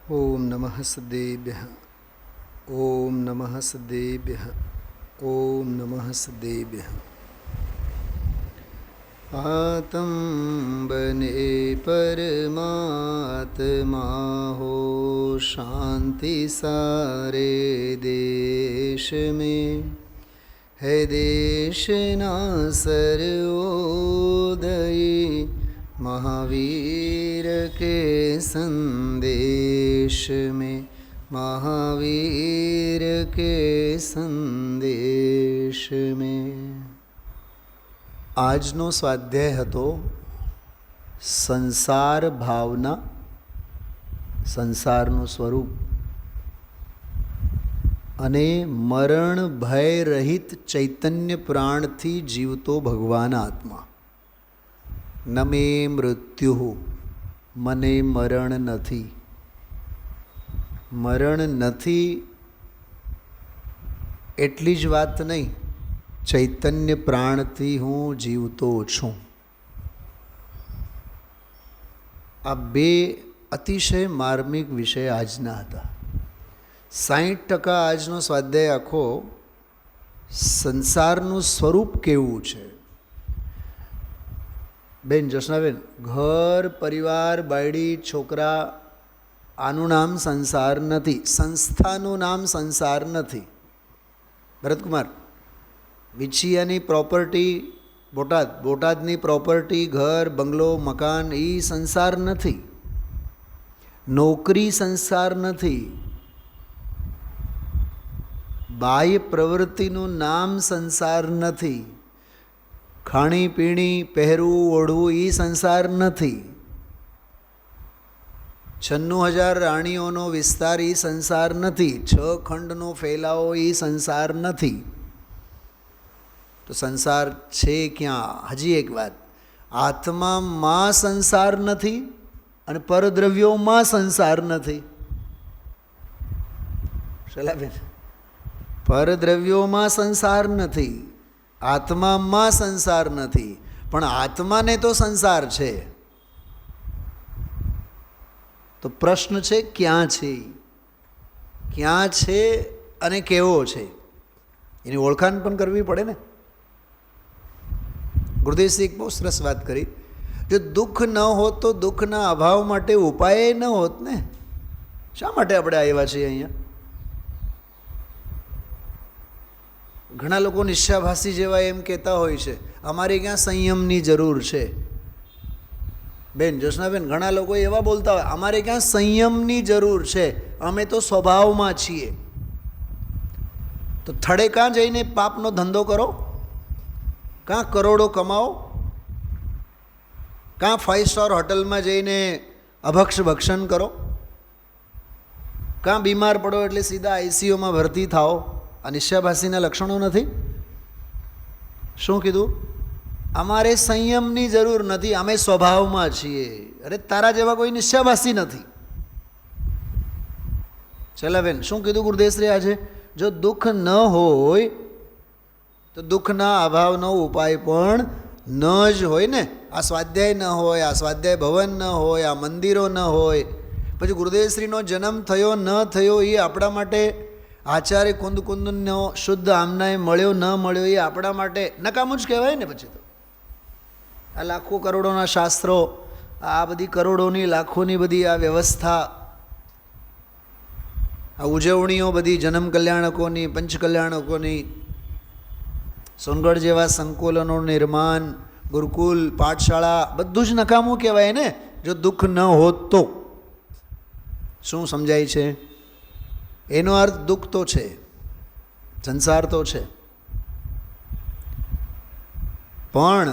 ओम नमः सदेभ्यः। ओम नमः सदेभ्यः। ओम नमः सदेभ्यः। आत्म बने परमात्मा हो, शांति सारे देश में है। देश ना सर्वोदयी महावीर के संदेश में, महावीर के संदेश में। આજનો સ્વાધ્યાય હતો સંસાર ભાવના, સંસારનું સ્વરૂપ અને મરણ ભય રહિત ચૈતન્ય પ્રાણથી જીવતો ભગવાન આત્મા. ન મે મૃત્યુ, મને મરણ નથી. મરણ નથી એટલી જ વાત નહીં, ચૈતન્ય પ્રાણથી હું જીવતો છું. આ બે અતિશય માર્મિક વિષય આજના હતા. 60% આજનો સ્વાધ્યાય આખો સંસારનું સ્વરૂપ કેવું છે. બેન જશનાબેન, ઘર પરિવાર બાયડી છોકરા આનું નામ સંસાર નથી, સંસ્થાનું નામ સંસાર નથી. ભરતકુમાર, વિછિયાની પ્રોપર્ટી બોટાદ, બોટાદની પ્રોપર્ટી ઘર બંગલો મકાન એ સંસાર નથી. નોકરી સંસાર નથી. બાહ્ય પ્રવૃત્તિનું નામ સંસાર નથી. ખાણીપીણી પહેરવું ઓઢવું એ સંસાર નથી. 96,000 રાણીઓનો વિસ્તાર એ સંસાર નથી. 6 ખંડનો ફેલાવો એ સંસાર નથી. તો સંસાર છે ક્યાં? હજી એક વાત, આત્મામાં સંસાર નથી અને પરદ્રવ્યોમાં સંસાર નથી. શૈલાબેન, પરદ્રવ્યોમાં સંસાર નથી, આત્મામાં સંસાર નથી, પણ આત્માને તો સંસાર છે. તો પ્રશ્ન છે ક્યાં છે, ક્યાં છે અને કેવો છે, એની ઓળખાણ પણ કરવી પડે ને. ગુરુદેવસિંહ એક બહુ સરસ વાત કરી, જો દુઃખ ન હોત તો દુઃખના અભાવ માટે ઉપાય ન હોત ને. શા માટે આપણે આવ્યા છીએ અહીંયા? ઘણા લોકો નિશ્ચાભાસી જેવા એમ કહેતા હોય છે, અમારે ક્યાં સંયમની જરૂર છે. બેન જોશનાબેન, ઘણા લોકો એવા બોલતા હોય, અમારે ક્યાં સંયમની જરૂર છે, અમે તો સ્વભાવમાં છીએ. તો થડે કાં જઈને પાપનો ધંધો કરો, કાં કરોડો કમાઓ, કાં 5 સ્ટાર હોટલમાં જઈને અભક્ષ ભક્ષણ કરો, કાં બીમાર પડો એટલે સીધા આઈસીયુમાં ભરતી થાઓ. આ નિશ્ચાભાસીના લક્ષણો નથી. શું કીધું? અમારે સંયમની જરૂર નથી, અમે સ્વભાવમાં છીએ. અરે તારા જેવા કોઈ નિશ્ચાભાસી નથી. ચલા બેન, શું કીધું ગુરુદેવશ્રી આજે? જો દુઃખ ન હોય તો દુઃખના અભાવનો ઉપાય પણ ન જ હોય ને. આ સ્વાધ્યાય ન હોય, આ સ્વાધ્યાય ભવન ન હોય, આ મંદિરો ન હોય, પછી ગુરુદેવશ્રીનો જન્મ થયો ન થયો એ આપણા માટે, આચાર્ય કુંદનો શુદ્ધ આમનાએ મળ્યો ન મળ્યો એ આપણા માટે નકામું જ કહેવાય ને. પછી તો આ લાખો કરોડોના શાસ્ત્રો, આ બધી કરોડોની લાખોની બધી આ વ્યવસ્થા, આ ઉજવણીઓ બધી જન્મ કલ્યાણકોની, પંચ કલ્યાણકોની, સોનગઢ જેવા સંકુલોનું નિર્માણ, ગુરુકુલ, પાઠશાળા, બધું જ નકામું કહેવાય ને જો દુઃખ ન હોત તો. શું સમજાય છે? એનો અર્થ દુઃખ તો છે, સંસાર તો છે, પણ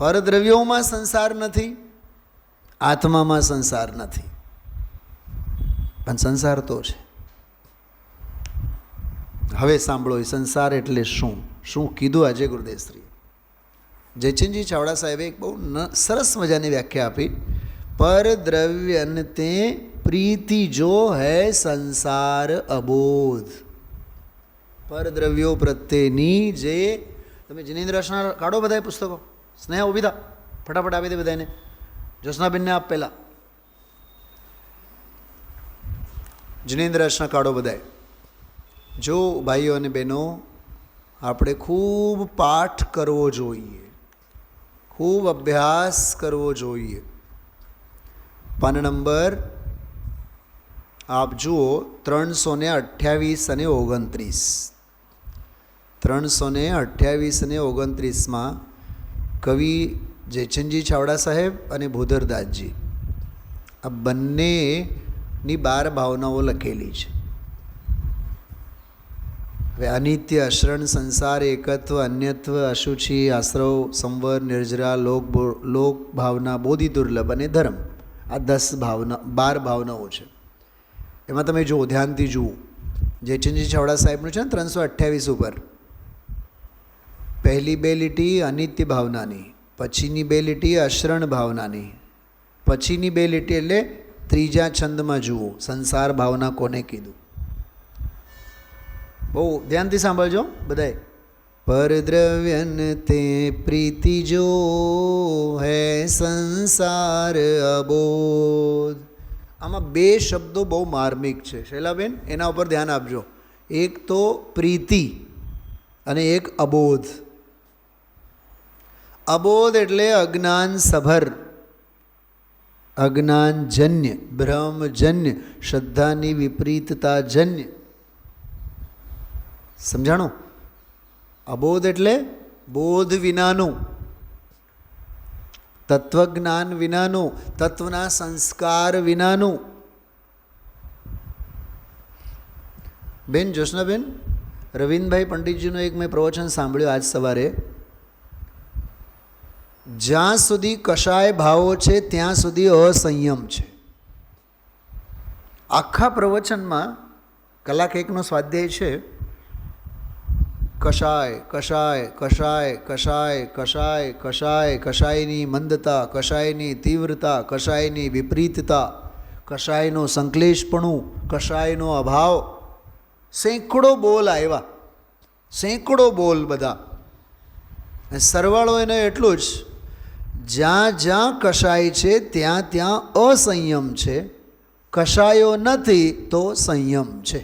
પરદ્રવ્યોમાં સંસાર નથી, આત્મામાં સંસાર નથી, પણ સંસાર તો છે. હવે સાંભળો, એ સંસાર એટલે શું? શું કીધું આજે ગુરુદેવશ્રી? જયચંદજી ચાવડા સાહેબે એક બહુ સરસ મજાની વ્યાખ્યા આપી. પરદ્રવ્યન તે પ્રીતિ જો હૈ સંસાર અબોધ. પરદ્રવ્યો પ્રત્યેની જે, તમે જિનેન્દ્ર અશનાર કાઢો બધાએ પુસ્તકો, સ્નેહ ઊભી થા, ફટાફટ આપી દે બધાને. જ્યોત્સનાબેનને આપ પહેલાં. જિનેન્દ્ર રચના કાઢો બધાય. જો ભાઈઓ અને બહેનો, આપણે ખૂબ પાઠ કરવો જોઈએ, ખૂબ અભ્યાસ કરવો જોઈએ. પાન નંબર આપ જુઓ 328 અને 29. 328 અને 29માં કવિ જયચંદજી ચાવડા સાહેબ અને ભૂધરદાસજી આ બંનેની 12 ભાવનાઓ લખેલી છે. હવે અનિત્ય, અશરણ, સંસાર, એકત્વ, અન્યત્વ, અશુચિ, આશ્રવ, સંવર, નિર્જરા, લોક ભાવના, બોધિ દુર્લભ અને ધર્મ, આ 12 ભાવનાઓ છે. એમાં તમે જુઓ, ધ્યાનથી જુઓ, જયચંદજી ચાવડા સાહેબનું છે ને 328 ઉપર. પહેલી 2 લીટી અનિત્ય ભાવનાની, પછીની 2 લીટી અશરણ ભાવનાની, પછીની 2 લીટી એટલે ત્રીજા છંદમાં જુઓ સંસાર ભાવના કોને કીધું. બહુ ધ્યાનથી સાંભળજો બધાય. પરદ્રવ્યન તે પ્રીતિ જો હે સંસાર અબોધ. આમાં 2 શબ્દો બહુ માર્મિક છે શૈલાબેન, એના ઉપર ધ્યાન આપજો. એક તો પ્રીતિ અને એક અબોધ. અબોધ એટલે અજ્ઞાન સભર, અજ્ઞાનજન્ય, ભ્રમજન્ય, શ્રદ્ધાની વિપરીતતાજન્ય. સમજાણું? અબોધ એટલે બોધ વિનાનું, તત્વજ્ઞાન વિનાનું, તત્વના સંસ્કાર વિનાનું. બેન જ્યોત્સનાબેન, રવિન્દભાઈ પંડિતજીનું એક મેં પ્રવચન સાંભળ્યું આજ સવારે. જ્યાં સુધી કશાય ભાવો છે ત્યાં સુધી અસંયમ છે. આખા પ્રવચનમાં કલાક 1નો સ્વાધ્યાય છે. કશાય કશાય કશાય કશાય કશાય કશાય, કશાયની મંદતા, કશાયની તીવ્રતા, કશાયની વિપરીતતા, કશાયનો સંશ્લેષપણું, કશાયનો અભાવ. સેંકડો બોલ આવ્યા, સેંકડો બોલ બધા. સરવાળો એનો એટલું જ, જ્યાં જ્યાં કશાય છે ત્યાં ત્યાં અસંયમ છે, કશાયો નથી તો સંયમ છે.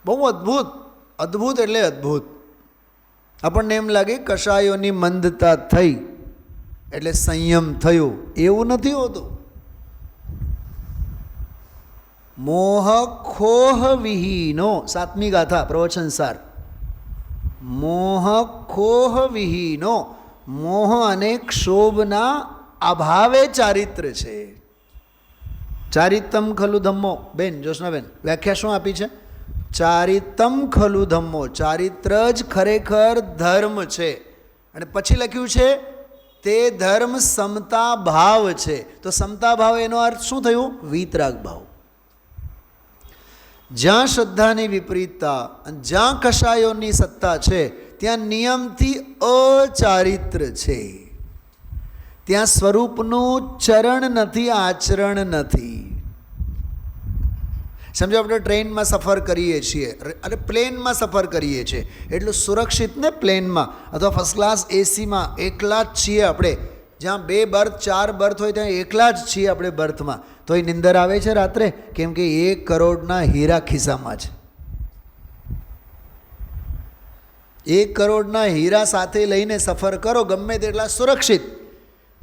બહુ અદ્ભુત, અદ્ભુત એટલે અદ્ભુત. આપણને એમ લાગે કશાયોની મંદતા થઈ એટલે સંયમ થયો, એવું નથી હોતું. મોહ ખોહ વિહીનો, 7મી ગાથા પ્રવચનસાર. મોહ ખોહ વિહીનો, મોહ અને ક્ષોભના અભાવે ચારિત્ર છે. ચારિતમ ખલુ ધમ્મો. બેન જ્યોત્સનાબેન, વ્યાખ્યા શું આપી છે? ચારિતમ ખલુ ધમ્મો, ચારિત્ર જ ખરેખર ધર્મ છે. અને પછી લખ્યું છે તે ધર્મ સમતા ભાવ છે. તો સમતા ભાવ એનો અર્થ શું થયું? વીતરાગ ભાવ. જ્યાં શ્રદ્ધાની વિપરીતતા અને જ્યાં કશાયોની સત્તા છે ત્યાં નિયમથી અચારિત્ર છે. ત્યાં સ્વરૂપનું ચરણ નથી, આચરણ નથી. સમજો આપણે ટ્રેનમાં સફર કરીએ છીએ અને પ્લેનમાં સફર કરીએ છીએ, એટલું સુરક્ષિત ને પ્લેનમાં અથવા ફર્સ્ટ ક્લાસ એસીમાં એકલા જ છીએ આપણે. જ્યાં 2 બર્થ 4 બર્થ હોય ત્યાં એકલા જ છીએ આપણે બર્થમાં, તો એ નિંદર આવે છે રાત્રે? કેમ કે 1 કરોડના હીરા ખિસ્સામાં છે. 1 કરોડના હીરા સાથે લઈને સફર કરો, ગમે તેટલા સુરક્ષિત,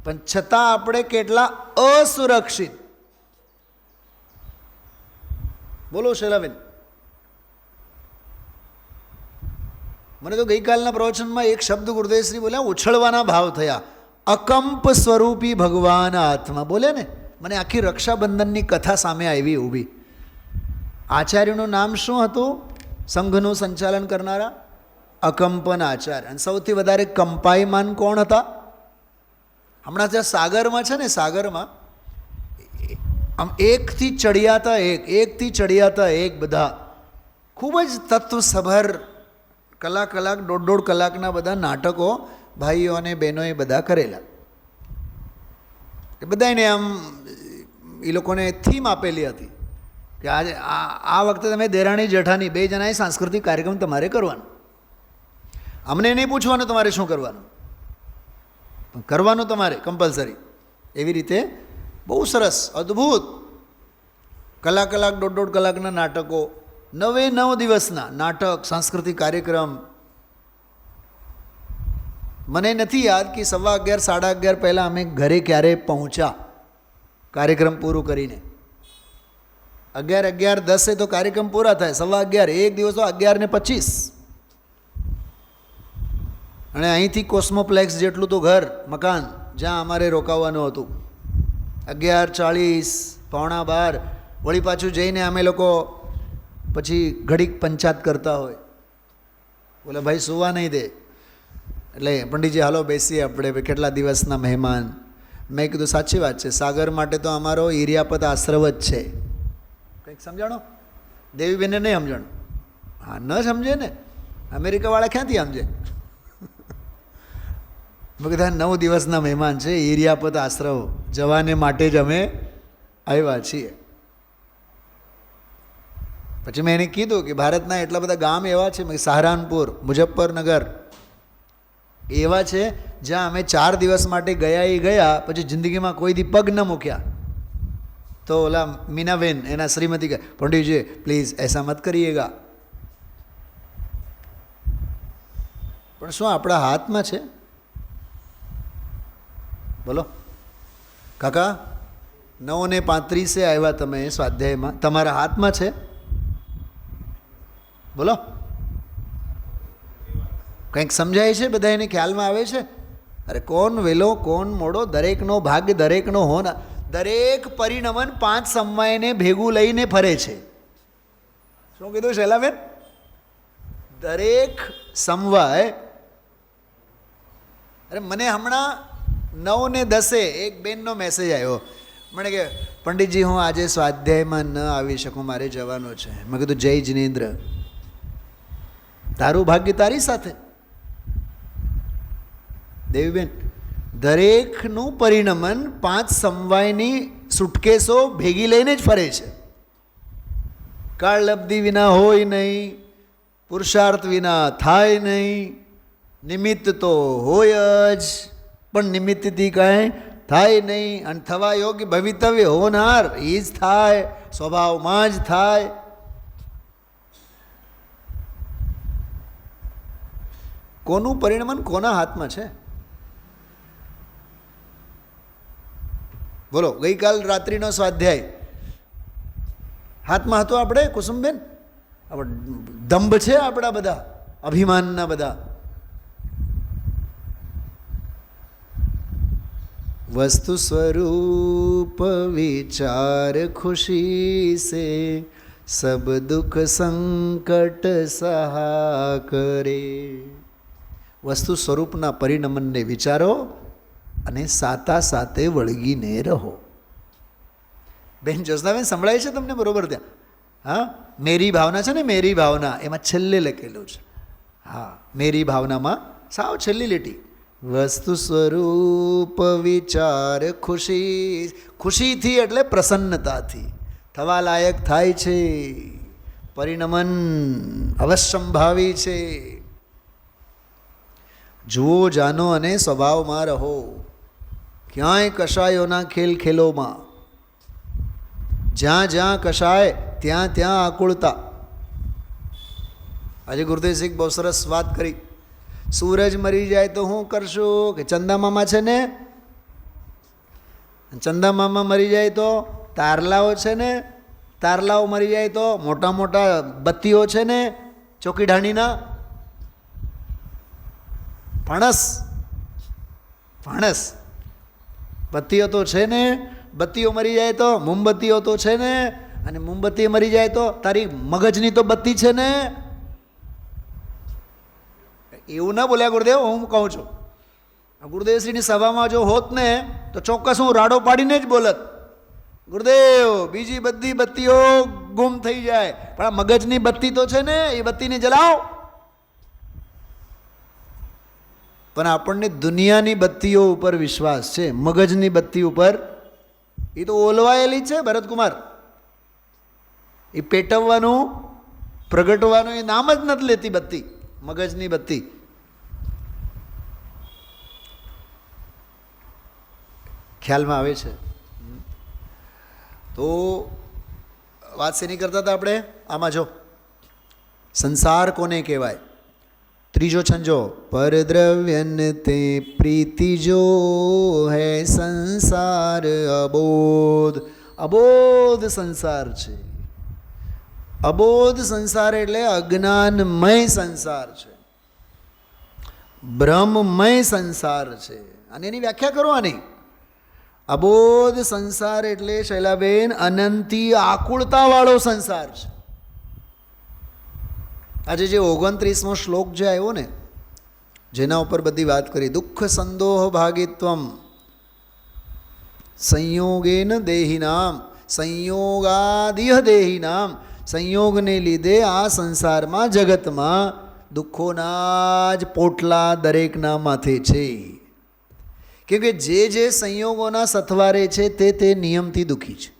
પણ છતાં આપણે કેટલા અસુરક્ષિત. બોલો શૈલાબેન. મને તો ગઈકાલના પ્રવચનમાં એક શબ્દ ગુરુદેવશ્રી બોલ્યા, ઉછળવાના ભાવ થયા. અકંપ સ્વરૂપી ભગવાન આત્મા બોલે ને, મને આખી રક્ષાબંધનની કથા સામે આવી ઊભી. આચાર્યનું નામ શું હતું? સંઘનું સંચાલન કરનારા અકંપન આચાર્ય. અને સૌથી વધારે કંપાયમાન કોણ હતા? હમણાં ત્યાં સાગરમાં છે ને, સાગરમાં આમ એકથી ચડિયાતા એકથી ચડિયાતા એક, બધા ખૂબ જ તત્વસભર કલાક 1.5 કલાકના બધા નાટકો ભાઈઓ અને બહેનોએ બધા કરેલા. એ બધાને આમ એ લોકોને થીમ આપેલી હતી કે આજે આ વખતે તમે દેરાણી જેઠાણી 2 જણાએ સાંસ્કૃતિક કાર્યક્રમ તમારે કરવાનો. અમને નહીં પૂછવાનું તમારે શું કરવાનું, કરવાનું તમારે કમ્પલસરી. એવી રીતે બહુ સરસ, અદ્ભુત. કલાક દોઢ કલાકના નાટકો, 9 દિવસના નાટક, સાંસ્કૃતિક કાર્યક્રમ. મને નથી યાદ કે 11:15 11:30 પહેલાં અમે ઘરે ક્યારે પહોંચ્યા કાર્યક્રમ પૂરું કરીને. 11:10 તો કાર્યક્રમ પૂરા થાય, 11:15 એક દિવસ તો 11:25. અને અહીંથી કોસ્મોપ્લેક્સ જેટલું તો ઘર મકાન જ્યાં અમારે રોકાવાનું હતું. 11:40 11:15 વળી પાછું જઈને અમે લોકો પછી ઘડીક પંચાયત કરતા હોય, બોલે ભાઈ સુવા નહીં દે. એટલે પંડિતજી હાલો બેસીએ આપણે, કેટલા દિવસના મહેમાન. મેં કીધું સાચી વાત છે, સાગર માટે તો અમારો ઈરિયાપત આશ્રવ જ છે. કંઈક સમજાણો? દેવીબેનને નહીં સમજાણું? હા, ન સમજે ને, અમેરિકાવાળા ક્યાંથી સમજે? બધા 9 દિવસના મહેમાન છે, ઈરિયાપત આશ્રવ જવાને માટે જ અમે આવ્યા છીએ. પછી મેં એને કીધું કે ભારતના એટલા બધા ગામ એવા છે, સહારનપુર, મુઝફ્ફરનગર એવા છે જ્યાં અમે 4 દિવસ માટે ગયા પછી જિંદગીમાં કોઈ દી પગ ન મૂક્યા. તો ઓલા મીનાબેન એના શ્રીમતી કહે, પંડિતજી પ્લીઝ એસા મત કરીએગા. પણ શું આપણા હાથમાં છે? બોલો કાકા, 9:35 આવ્યા તમે સ્વાધ્યાયમાં, તમારા હાથમાં છે? બોલો, કંઈક સમજાય છે? બધા એને ખ્યાલમાં આવે છે? અરે કોણ વેલો કોણ મોડો, દરેકનો ભાગ્ય દરેકનો હોના. દરેક પરિણમન 5 સમવાયને ભેગું લઈને ફરે છે. શું કીધું શૈલાબેન? દરેક સમવાય. અરે મને હમણાં 9:10 એક બેનનો મેસેજ આવ્યો, મને કે પંડિતજી હું આજે સ્વાધ્યાયમાં ન આવી શકું, મારે જવાનું છે. મેં કીધું જય જિનેન્દ્ર, તારું ભાગ્ય તારી સાથે. દેવીબેન, દરેકનું પરિણમન 5 સમવાયની સુટકેસો ભેગી લઈને જ ફરે છે. કાળલબ્ધિ વિના હોય નહીં, પુરુષાર્થ વિના થાય નહીં, નિમિત્ત તો હોય જ, પણ નિમિત્તથી કાંઈ થાય નહીં. અને થવા યોગ્ય ભવિતવ્ય હોનાર એ જ થાય, સ્વભાવમાં જ થાય. કોનું પરિણમન કોના હાથમાં છે? બોલો, ગઈકાલ રાત્રિનો સ્વાધ્યાય હાથમાં હતો આપણે કુસુમબેન? દંભ છે આપણા બધા, અભિમાનના બધા. વસ્તુ સ્વરૂપ વિચાર ખુશી સે સબ દુઃખ સંકટ સહા કરે. વસ્તુ સ્વરૂપના પરિણમનને વિચારો અને સાથે વળગીને રહો. બેન જ્યોત્સનાબેન સંભળાય છે તમને બરોબર? ત્યાં હા, મેરી ભાવના છે ને, મેરી ભાવના એમાં છેલ્લે લખેલું છે. હા, મેરી ભાવનામાં સાવ છેલ્લી લીટી, વસ્તુ સ્વરૂપ વિચાર ખુશી. ખુશીથી એટલે પ્રસન્નતાથી થવા લાયક થાય છે. પરિણમન અવશ્યંભાવી છે. જુઓ જાનો અને સ્વભાવમાં રહો. ક્યાંય કશાયોના ખેલ ખેલોમાં, જ્યાં જ્યાં કશાય ત્યાં ત્યાં આકુળતા. આજે ગુરુદેવસિંહ બહુ સરસ વાત કરી. સૂરજ મરી જાય તો શું કરશું? કે ચંદામામા છે ને, ચંદામામા મરી જાય તો તારલાઓ છે ને, તારલાઓ મરી જાય તો મોટા મોટા બત્તીઓ છે ને, ચોકીઢાણીના ફણસ બત્તીઓ તો છે ને. બત્તીઓ મરી જાય તો મોમબત્તીઓ તો છે ને, અને મોમબત્તી મરી જાય તો તારી મગજની તો બત્તી છે ને. એવું ના બોલ્યા ગુરુદેવ, હું કહું છું. ગુરુદેવશ્રીની સભામાં જો હોત ને તો ચોક્કસ હું રાડો પાડીને જ બોલત, ગુરુદેવ બીજી બધી બત્તીઓ ગુમ થઈ જાય, પણ આ મગજની બત્તી તો છે ને, એ બત્તીને જલાવો. પણ આપણને દુનિયાની બત્તીઓ ઉપર વિશ્વાસ છે, મગજની બત્તી ઉપર એ તો ઓલવાયેલી છે. ભરતકુમાર, એ પેટવવાનું પ્રગટવાનું એ નામ જ નથી લેતી બત્તી, મગજની બત્તી. ખ્યાલમાં આવે છે? તો વાત શેની કરતા હતા આપણે? આમાં જો સંસાર કોને કહેવાય? ત્રીજો છંજો, પરદ્રવ્યન તે પ્રીતિ જો હે સંસાર અબોધ. અબોધ સંસાર છે. અબોધ સંસાર એટલે અજ્ઞાનમય સંસાર છે, બ્રહ્મમય સંસાર છે. અને એની વ્યાખ્યા કરવાની. અબોધ સંસાર એટલે શૈલાબેન અનંતી આકુળતાવાળો સંસાર છે. આજે જે 29મો શ્લોક જે આવ્યો ને, જેના ઉપર બધી વાત કરી, દુઃખ સંદોહ ભાગિત્વમ સંયોગેન દેહિનામ સંયોગાદિહ દેહિનામ. સંયોગને લીધે આ સંસારમાં જગતમાં દુઃખોના જ પોટલા દરેકના માથે છે. કેમ કે જે સંયોગોના સથવારે છે તે નિયમથી દુઃખી છે.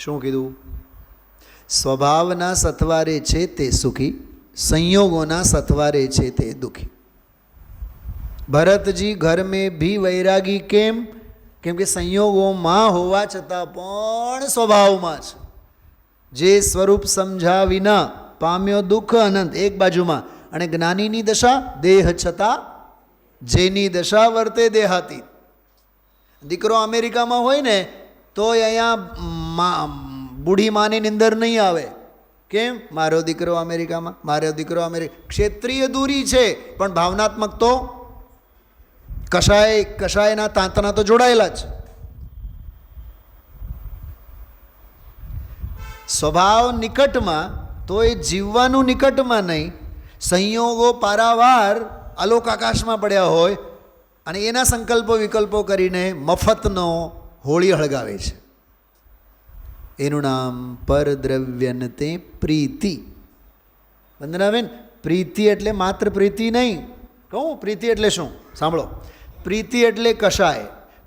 શું કીધું? સ્વભાવના સથવારે છે તે સુખી, સંયોગોના સથવારે છે તે દુઃખી. ભરતજી ઘર મેં ભી વૈરાગી કેમ? કેમ કે સંયોગોમાં હોવા છતાં પણ સ્વભાવમાં છે. જે સ્વરૂપ સમજ્યા વિના પામ્યો દુઃખ અનંત એક બાજુમાં, અને જ્ઞાનીની દશા દેહ છતાં જેની દશા વર્તે દેહાતી. દીકરો અમેરિકામાં હોય ને તો અહીંયા બુઢી માની નિંદર નહીં આવે. કેમ? મારો દીકરો અમેરિકામાં, મારો દીકરો ક્ષેત્રીય દૂરી છે, પણ ભાવનાત્મક તો કશાયના તાંતના તો જોડાયેલા છે. સ્વભાવ નિકટમાં તો એ જીવવાનું નિકટમાં નહીં. સંયોગો પારાવાર અલોક આકાશમાં પડ્યા હોય અને એના સંકલ્પો વિકલ્પો કરીને મફતનો હોળી હળગાવે છે. એનું નામ પરદ્રવ્યનતે પ્રીતિ. વંદનાબેન, પ્રીતિ એટલે માત્ર પ્રીતિ નહીં. કહું પ્રીતિ એટલે શું? સાંભળો. પ્રીતિ એટલે કશાય,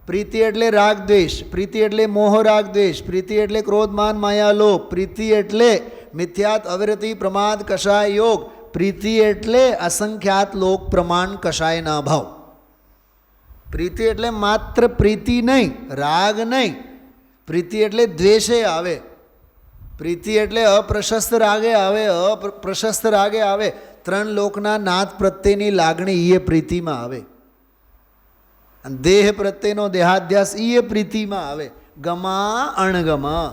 પ્રીતિ એટલે રાગ દ્વેષ, પ્રીતિ એટલે મોહ રાગ દ્વેષ, પ્રીતિ એટલે ક્રોધ માન માયા લોભ, પ્રીતિ એટલે મિથ્યાત અવિરતિ પ્રમાદ કશાય યોગ, પ્રીતિ એટલે અસંખ્યાત લોક પ્રમાણ કશાયના ભાવ. પ્રીતિ એટલે માત્ર પ્રીતિ નહીં, રાગ નહીં. પ્રીતિ એટલે દ્વેષે આવે, પ્રીતિ એટલે અપ્રશસ્ત રાગે આવે, અપ્રશસ્ત રાગે આવે. ત્રણ લોકના નાથ પ્રત્યેની લાગણી એ પ્રીતિમાં આવે. દેહ પ્રત્યેનો દેહાધ્યાસ એ પ્રીતિમાં આવે. ગમા અણગમા.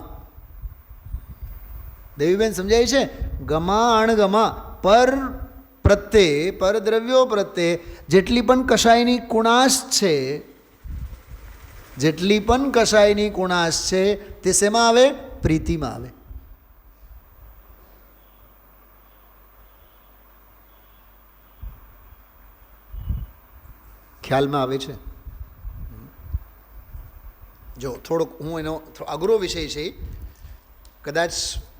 દેવીબેન સમજાય છે? ગમા અણગમા. પર પ્રત્યે, પરદ્રવ્યો પ્રત્યે જેટલી પણ કશાયની કુણાશ છે, જેટલી પણ કશાયની કુણાશ છે તે શેમાં આવે? પ્રીતિમાં આવે. ખ્યાલમાં આવે છે? જો થોડોક હું એનો અઘરો વિષય છે, કદાચ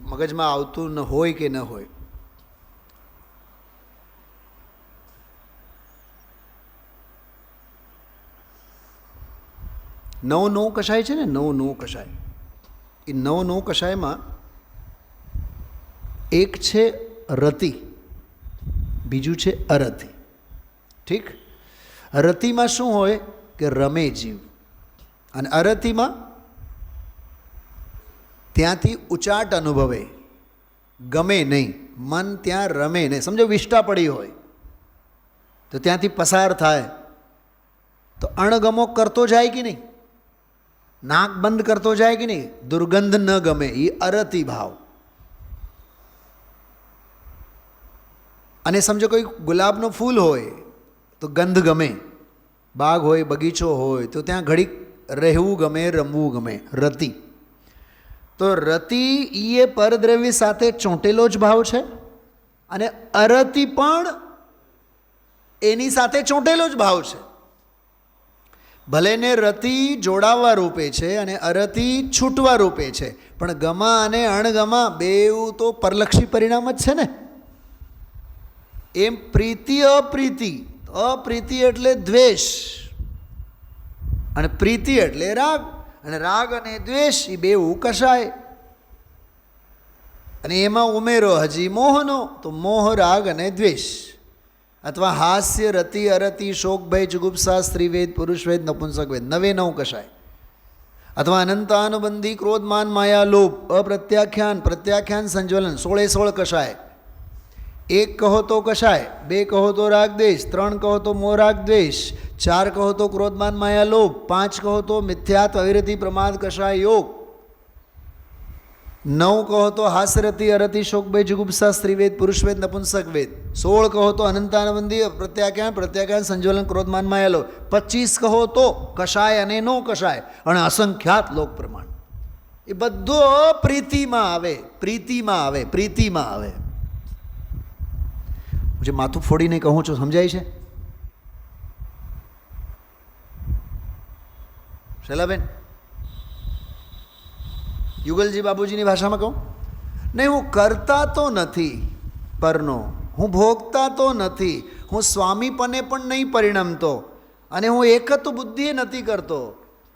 મગજમાં આવતું ન હોય કે ન હોય. નવ કશાય છે ને, નવ કશાય. એ નવ કશાયમાં એક છે રતિ, બીજું છે અરતિ. ઠીક? રતિમાં શું હોય કે રમે જીવ, અને અરતિમાં ત્યાંથી ઉચાટ અનુભવે, ગમે નહીં, મન ત્યાં રમે નહીં. સમજો વિષ્ટા પડી હોય તો ત્યાંથી પસાર થાય તો અણગમો કરતો જાય કે નહીં? નાક બંધ કરતો જાય કે નહીં? દુર્ગંધ ન ગમે, એ અરતિ ભાવ. અને સમજો કોઈ ગુલાબનું ફૂલ હોય તો ગંધ ગમે, બાગ હોય બગીચો હોય તો ત્યાં ઘડીક રહેવું ગમે, રમવું ગમે. રતિ. તો રતિ એ પરદ્રવ્ય સાથે ચોંટેલો જ ભાવ છે, અને અરતિ પણ એની સાથે ચોંટેલો જ ભાવ છે. ભલે ને રતિ જોડાવા રૂપે છે અને અરતિ છૂટવા રૂપે છે, પણ ગમા અને અણગમા બેઉ તો પરલક્ષી પરિણામ જ છે ને. એમ પ્રીતિ અપ્રીતિ, અપ્રીતિ એટલે દ્વેષ અને પ્રીતિ એટલે રાગ, અને રાગ અને દ્વેષ એ બેઉ કશાય. અને એમાં ઉમેરો હજી મોહનો, તો મોહ રાગ અને દ્વેષ, અથવા હાસ્ય રતિ અરતિ શોક ભય જુગુપ્સા સ્ત્રીવેદ પુરુષવેદ નપુંસકવેદ, 99 કશાય. અથવા અનંતાનુબંધી ક્રોધમાન માયા લોભ અપ્રત્યાખ્યાન પ્રત્યાખ્યાન સંજ્વલન 16 કષાય. 1 કહો તો કષાય, 2 કહો તો રાગદ્વેષ, 3 કહો તો મોહ રાગદ્વેષ, 4 કહો તો ક્રોધમાન માયા લોભ, 5 કહો તો મિથ્યાત્વ અવિરતિ પ્રમાદ કષાય યોગ, 9 કહો તો હાસ્યરતિ અરતિ શોક ભય જુગુપ્સા સ્ત્રીવેદ પુરુષવેદ નપુંસક વેદ, 16 કહો તો અનંતાનબંધી પ્રત્યાખ્યાન પ્રત્યાખ્યાન સંજ્વલન ક્રોધમાન માયાલો, 25 કહો તો કષાય અને નો કષાય અને અસંખ્યાત લોક પ્રમાણ. એ બધો પ્રીતિમાં આવે, પ્રીતિમાં આવે, પ્રીતિમાં આવે. જે માથું ફોડીને કહું છું સમજાય છે શૈલાબેન? યુગલજી બાબુજીની ભાષામાં કહું નહીં, હું કરતા તો નથી પરનો, હું ભોગતા તો નથી, હું સ્વામીપને પણ નહીં પરિણમતો, અને હું એકત્વ બુદ્ધિએ નથી કરતો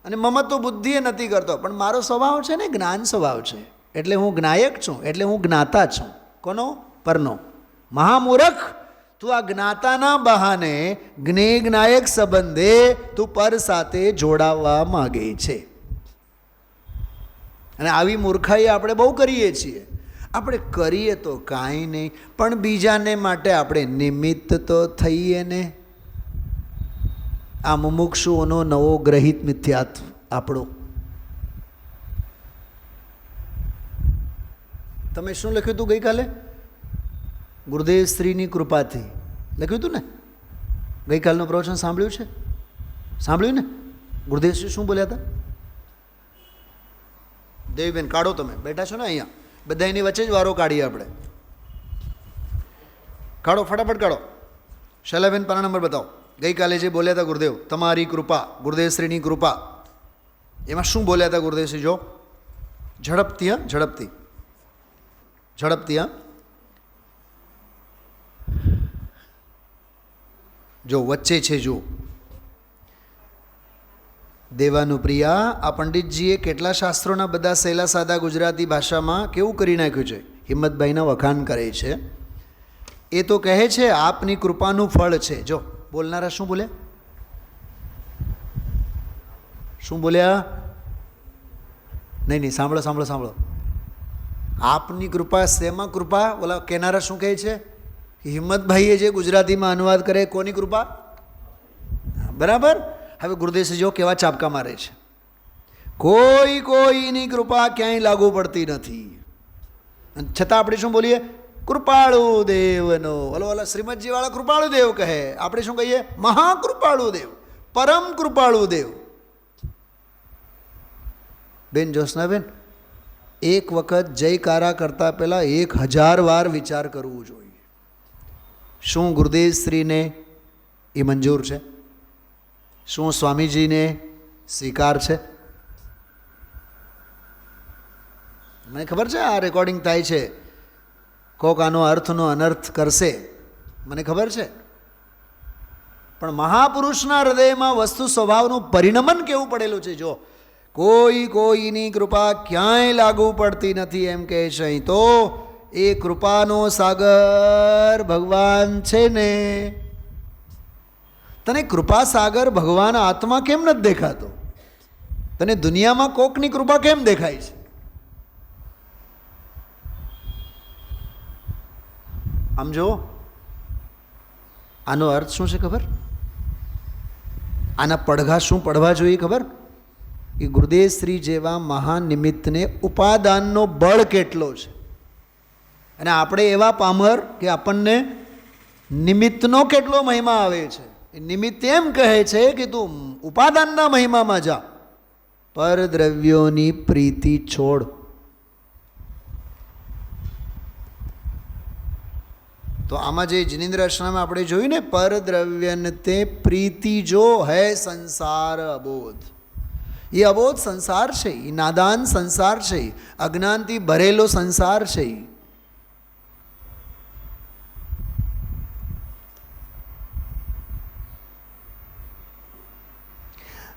અને મમત્વ બુદ્ધિએ નથી કરતો, પણ મારો સ્વભાવ છે ને જ્ઞાન સ્વભાવ છે, એટલે હું જ્ઞાયક છું, એટલે હું જ્ઞાતા છું. કોનો? પરનો. મહામૂર્ખ, તું આ જ્ઞાતાના બહાને જ્ઞેય જ્ઞાયક સંબંધે તું પર સાથે જોડાવા માગે છે. અને આવી મૂર્ખાઈ આપણે બહુ કરીએ છીએ. આપણે કરીએ તો કાંઈ નહીં, પણ બીજાને માટે આપણે નિમિત્ત તો થઈએ ને. આ મુમુક્ષુઓનો નવો ગ્રહિત મિથ્યાત્વ આપણો. તમે શું લખ્યું હતું ગઈકાલે? ગુરુદેવ શ્રીની કૃપાથી લખ્યું હતું ને? ગઈકાલનું પ્રવચન સાંભળ્યું છે? સાંભળ્યું ને? ગુરુદેવ શ્રી શું બોલ્યા હતા? દેવીબેન કાઢો, તમે બેઠા છો ને અહીંયા, બધા એની વચ્ચે જ વારો કાઢીએ આપણે. કાઢો, ફટાફટ કાઢો. શૈલાબેન પાના નંબર બતાવો. ગઈકાલે જે બોલ્યા હતા ગુરુદેવ, તમારી કૃપા, ગુરુદેવશ્રીની કૃપા, એમાં શું બોલ્યા હતા ગુરુદેવશ્રી? જો ઝડપથી, હા ઝડપથી, ઝડપથી, હા જો વચ્ચે છે. જો દેવાનુપ્રિયા, આ પંડિતજીએ કેટલા શાસ્ત્રોના બધા સહેલા સાદા ગુજરાતી ભાષામાં કેવું કરી નાખ્યું છે. હિંમતભાઈના વખાણ કરે છે. એ તો કહે છે આપની કૃપાનું ફળ છે. જો બોલનારા શું બોલ્યા? શું બોલ્યા? નહીં નહીં, સાંભળો સાંભળો સાંભળો. આપની કૃપા, શેમાં કૃપા? ઓલા કહેનારા શું કહે છે? હિંમતભાઈએ જે ગુજરાતીમાં અનુવાદ કરે, કોની કૃપા? બરાબર. હવે ગુરુદેવશ્રી જો કેવા ચાપકા મારે છે. કોઈની કૃપા ક્યાંય લાગુ પડતી નથી, છતાં આપણે શું બોલીએ? કૃપાળુ દેવનો. ઓલા શ્રીમદજી વાળા કૃપાળુ દેવ કહે, આપણે શું કહીએ? મહાકૃપાળુ દેવ, પરમ કૃપાળુ દેવ. બેન જ્યોત્સનાબેન, એક વખત જયકારા કરતા પહેલાં 1000 વાર વિચાર કરવું જોઈએ. શું ગુરુદેવશ્રીને એ મંજૂર છે? શું સ્વામીજીને સ્વીકાર છે? મને ખબર છે આ રેકોર્ડિંગ થાય છે, કોક આનો અર્થનો અનર્થ કરશે, મને ખબર છે, પણ મહાપુરુષના હૃદયમાં વસ્તુ સ્વભાવનું પરિણમન કેવું પડેલું છે. જો કોઈની કૃપા ક્યાંય લાગુ પડતી નથી એમ કહે છે અહીં, તો એ કૃપાનો સાગર ભગવાન છે ને. તને કૃપા સાગર ભગવાન આત્મા કેમ નથી દેખાતો? તને દુનિયામાં કોકની કૃપા કેમ દેખાય છે? આમ જો, આનો અર્થ શું છે ખબર? આના પડઘા શું પડવા જોઈએ ખબર? કે ગુરુદેવશ્રી જેવા મહાન નિમિત્તને ઉપાદાનનો બળ કેટલો છે, અને આપણે એવા પામર કે આપણને નિમિત્તનો કેટલો મહિમા આવે છે. નિમિત્ત એમ કહે છે કે તું ઉપાદાનના મહિમામાં જા, પર દ્રવ્યોની પ્રીતિ છોડ. તો આમાં જે જિનેન્દ્ર અર્ચનામાં આપણે જોયું ને, પર દ્રવ્યને તે પ્રીતિ જો હૈ સંસાર અબોધ. એ અબોધ સંસાર છે, એ નાદાન સંસાર છે, અજ્ઞાનથી ભરેલો સંસાર છે.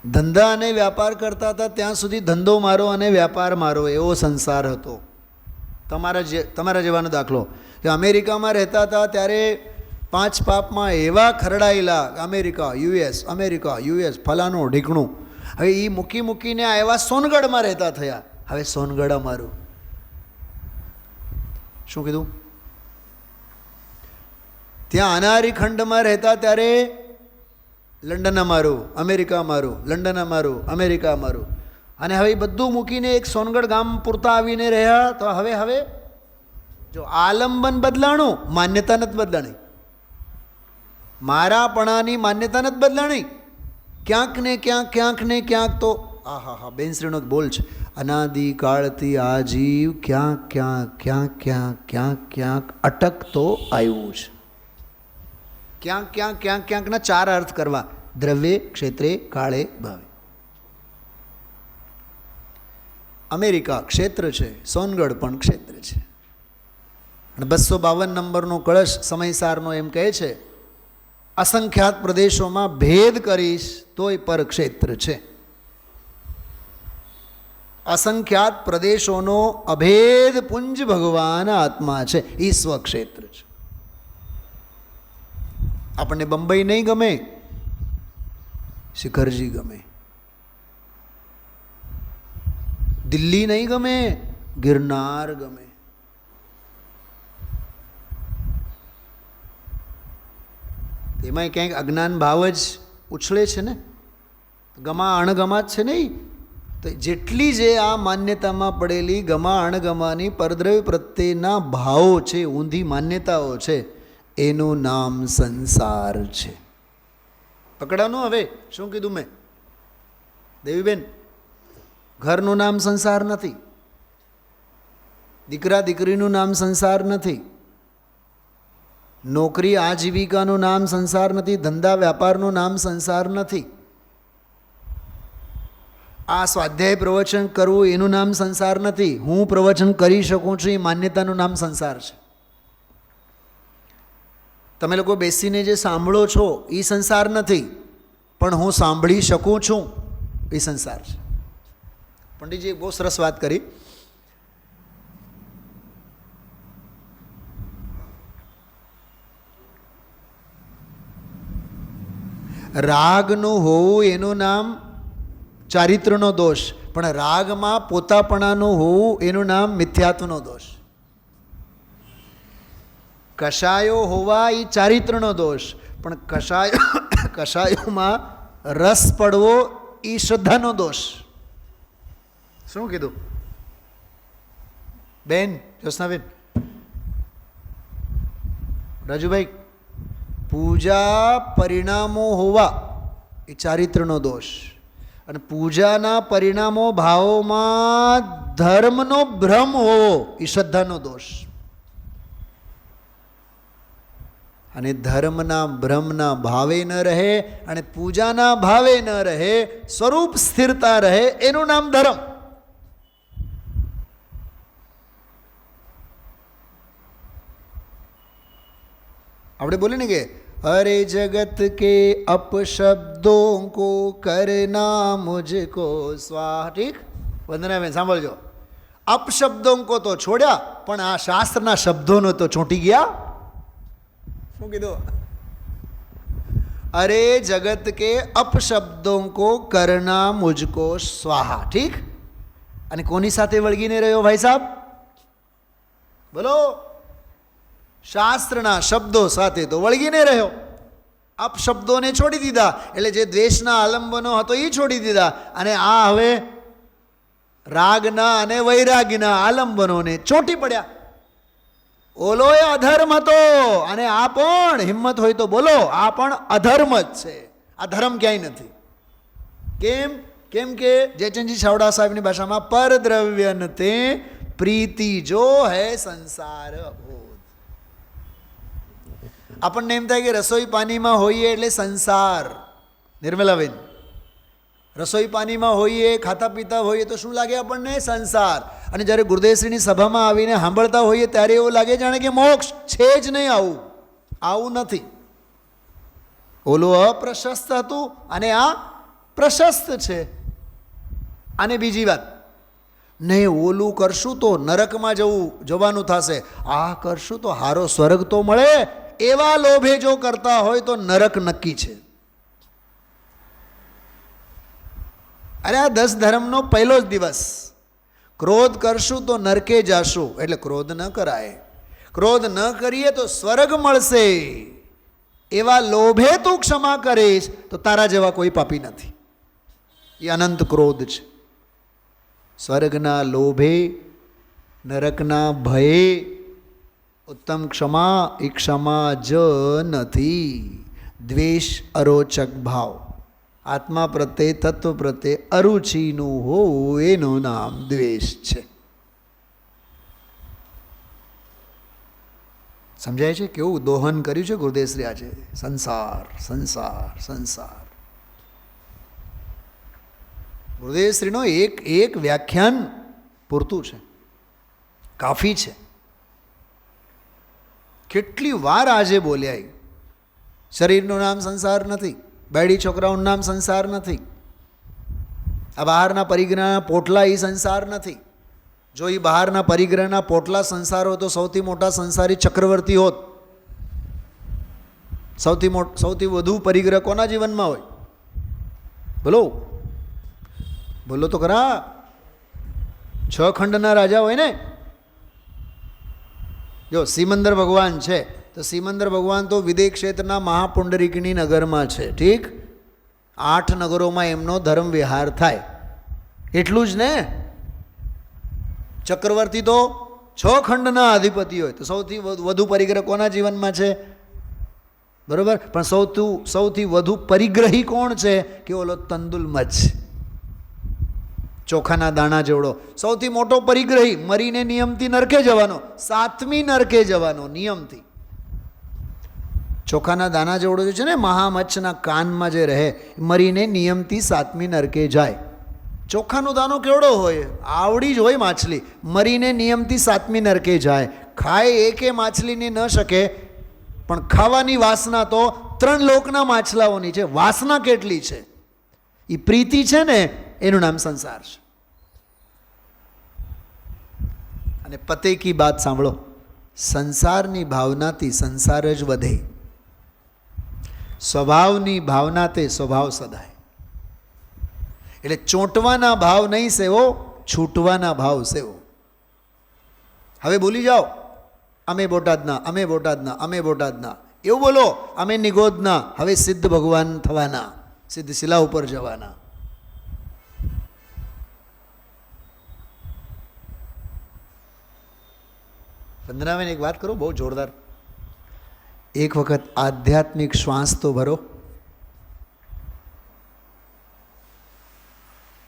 ધંધા અને વ્યાપાર કરતા હતા ત્યાં સુધી ધંધો મારો અને વ્યાપાર મારો એવો સંસાર હતો. તમારા જેવાનો દાખલો કે અમેરિકામાં રહેતા હતા ત્યારે 5 પાપમાં એવા ખરડાયેલા, અમેરિકા યુએસ ફલાણું ઢીકણું. હવે એ મૂકીને આવ્યા સોનગઢમાં રહેતા થયા. હવે સોનગઢ અમારું. શું કીધું? ત્યાં અનારી ખંડમાં રહેતા ત્યારે લંડન અમારું, અમેરિકા અમારું, લંડન અમારું, અમેરિકા અમારું. અને હવે બધું મૂકીને એક સોનગઢ ગામ પૂરતા આવીને રહ્યા. તો હવે જો આલંબન બદલાણું, માન્યતા નથી બદલાણી. મારાપણાની માન્યતા નથી બદલાણી. ક્યાંક ને ક્યાંક તો હા બેનશ્રીનો બોલ છે, અનાદિકાળથી આ જીવ ક્યાંક અટકતો આવ્યું છે. ક્યાંકના ચાર અર્થ કરવા: દ્રવ્ય, ક્ષેત્રે, કાળે, ભાવે. અમેરિકા ક્ષેત્ર છે, સોનગઢ પણ ક્ષેત્ર છે. અને 252 નંબરનો કળશ સમયસારનો એમ કહે છે, અસંખ્યાત પ્રદેશોમાં ભેદ કરીશ તોય પર ક્ષેત્ર છે. અસંખ્યાત પ્રદેશોનો અભેદ પુંજ ભગવાન આત્મા છે, એ સ્વક્ષેત્ર છે. આપણને બંબઈ નહીં ગમે, શિખરજી ગમે. દિલ્હી નહીં ગમે, ગિરનાર ગમે. એમાંય ક્યાંક અજ્ઞાન ભાવ જ ઉછળે છે ને, ગમા અણગમા જ છે નહીં. તો જેટલી જે આ માન્યતામાં પડેલી ગમા અણગમાની પરદ્રવ્ય પ્રત્યેના ભાવો છે, ઊંધી માન્યતાઓ છે, એનું નામ સંસાર છે. પકડાનું? હવે શું કીધું મેં દેવીબેન? ઘરનું નામ સંસાર નથી, દીકરા દીકરીનું નામ સંસાર નથી, નોકરી આજીવિકાનું નામ સંસાર નથી, ધંધા વ્યાપારનું નામ સંસાર નથી, આ સ્વાધ્યાય પ્રવચન કરવું એનું નામ સંસાર નથી, હું પ્રવચન કરી શકું છું એ માન્યતાનું નામ સંસાર છે. તમે લોકો બેસીને જે સાંભળો છો એ સંસાર નથી, પણ હું સાંભળી શકું છું એ સંસાર છે. પંડિતજીએ બહુ સરસ વાત કરી. રાગનું હોવું એનું નામ ચારિત્રનો દોષ, પણ રાગમાં પોતાપણાનું હોવું એનું નામ મિથ્યાત્વનો દોષ. કષાયો હોવા એ ચારિત્રનો દોષ, પણ કષાયોમાં રસ પડવો એ શ્રદ્ધાનો દોષ. શું કીધું બેન? જ્યોત્સનાબેન, રાજુભાઈ, પૂજા પરિણામો હોવા એ ચારિત્રનો દોષ, અને પૂજાના પરિણામો ભાવોમાં ધર્મનો ભ્રમ હોવો એ શ્રદ્ધાનો દોષ. અને ધર્મના ભ્રમના ભાવે ન રહે અને પૂજાના ભાવે ન રહે, સ્વરૂપ સ્થિરતા રહે, એનું નામ ધર્મ. આપણે બોલે ને કે અરે જગત કે અપશબ્દો કો કરના મુझको સ્વાહ. ઠીક, વંદનાબેન સાંભળજો. અપશબ્દો કો તો છોડ્યા, પણ આ શાસ્ત્રના શબ્દોનો તો ચોંટી ગયા. શું કીધું? અરે જગત કે અપશબ્દો કો કરના મુझको સ્વાહા. ઠીક, અને કોની સાથે વળગીને રહ્યો ભાઈ સાહેબ? બોલો. શાસ્ત્રના શબ્દો સાથે તો વળગીને રહ્યો. અપશબ્દોને છોડી દીધા, એટલે જે દ્વેષના આલંબનો હતો એ છોડી દીધા, અને આ હવે રાગના અને વૈરાગના આલંબનોને ચોંટી પડ્યા. ઓલો એ અધર્મ હતો, અને આ પણ હિંમત હોય તો બોલો, આ પણ અધર્મ જ છે. આ ધર્મ ક્યાંય નથી. કેમ કે જયચંદજી છાવડા સાહેબની ભાષામાં પરદ્રવ્ય નતે પ્રીતિ જો હૈ સંસાર બોધ. આપણને એમ થાય કે રસોઈ પાણીમાં હોઈએ એટલે સંસાર. નિર્મલાબેન, રસોઈ પાણીમાં હોઈએ, ખાતા પીતા હોઈએ તો શું લાગે આપણને? સંસાર. અને જ્યારે ગુરુદેવશ્રીની સભામાં આવીને સાંભળતા હોઈએ ત્યારે એવું લાગે જાણે કે મોક્ષ છે જ નહીં. આવું નથી. ઓલું અપ્રશસ્ત હતું અને આ પ્રશસ્ત છે. અને બીજી વાત, નહીં ઓલું કરશું તો નરકમાં જવાનું થશે, આ કરશું તો હારો સ્વર્ગ તો મળે, એવા લોભે જો કરતા હોય તો નરક નક્કી છે. અરે આ 10 ધર્મનો પહેલો જ દિવસ. ક્રોધ કરશું તો નરકે જાશું, એટલે ક્રોધ ન કરાય. ક્રોધ ન કરીએ તો સ્વર્ગ મળશે. એવા લોભે તું ક્ષમા કરીશ તો તારા જેવા કોઈ પાપી નથી. એ અનંત ક્રોધ છે. સ્વર્ગના લોભે, નરકના ભયે ઉત્તમ ક્ષમા એ ક્ષમા જ નથી. દ્વેષ અરોચક ભાવ, આત્મા પ્રત્યે, તત્વ પ્રત્યે અરુચિનું હોવું એનું નામ દ્વેષ છે. સમજાય છે? કેવું દોહન કર્યું છે ગુરુદેવશ્રી આજે. સંસાર સંસાર સંસાર. ગુરુદેવશ્રીનો એક વ્યાખ્યાન પૂરતું છે, કાફી છે. કેટલી વાર આજે બોલ્યા. શરીરનું નામ સંસાર નથી, બેડી છોકરાઓનું નામ સંસાર નથી, આ બહારના પરિગ્રહના પોટલા એ સંસાર નથી. જો એ બહારના પરિગ્રહના પોટલા સંસાર હોય તો સૌથી મોટા સંસારી ચક્રવર્તી હોત. સૌથી વધુ પરિગ્રહ કોના જીવનમાં હોય? બોલો બોલો તો ખરા. 6 ખંડના રાજા હોય ને. જો સિમંદર ભગવાન છે તો સિમંદર ભગવાન તો વિદેહ ક્ષેત્રના મહાપુંડરીકની નગરમાં છે. ઠીક, 8 નગરોમાં એમનો ધર્મ વિહાર થાય, એટલું જ ને. ચક્રવર્તી તો 6 ખંડના અધિપતિ હોય તો સૌથી વધુ પરિગ્રહ કોના જીવનમાં છે? બરોબર. પણ સૌથી વધુ પરિગ્રહી કોણ છે? કે ઓલો તંદુલ મચ્છ, ચોખાના દાણા જેવડો. સૌથી મોટો પરિગ્રહી, મરીને નિયમથી નરકે જવાનો, 7મી નરકે જવાનો નિયમથી. ચોખાના દાણા જેવડો જે છે ને, મહામચ્છના કાનમાં જે રહે, મરીને નિયમથી 7મી નરકે જાય. ચોખાનો દાનો કેવડો હોય? આવડી જ હોય માછલી. મરીને નિયમથી 7મી નરકે જાય. ખાય એકે માછલીને ન શકે, પણ ખાવાની વાસના તો 3 લોકના માછલાઓની છે. વાસના કેટલી છે! એ પ્રીતિ છે ને, એનું નામ સંસાર છે. અને પતે કી બાત સાંભળો, સંસારની ભાવનાથી સંસાર જ વધે, સ્વભાવની ભાવનાથી સ્વભાવ સદાય. એટલે ચોંટવાના ભાવ નહીં સેવો, છૂટવાના ભાવ સેવો. હવે બોલી જાઓ, અમે બોટાદના, અમે બોટાદના, અમે બોટાદના, એવું બોલો. અમે નિગોદના. હવે સિદ્ધ ભગવાન થવાના, સિદ્ધ શિલા ઉપર જવાના. વંદનાબેન એક વાત કરો, બહુ જોરદાર. એક વખત આધ્યાત્મિક શ્વાસ તો ભરો.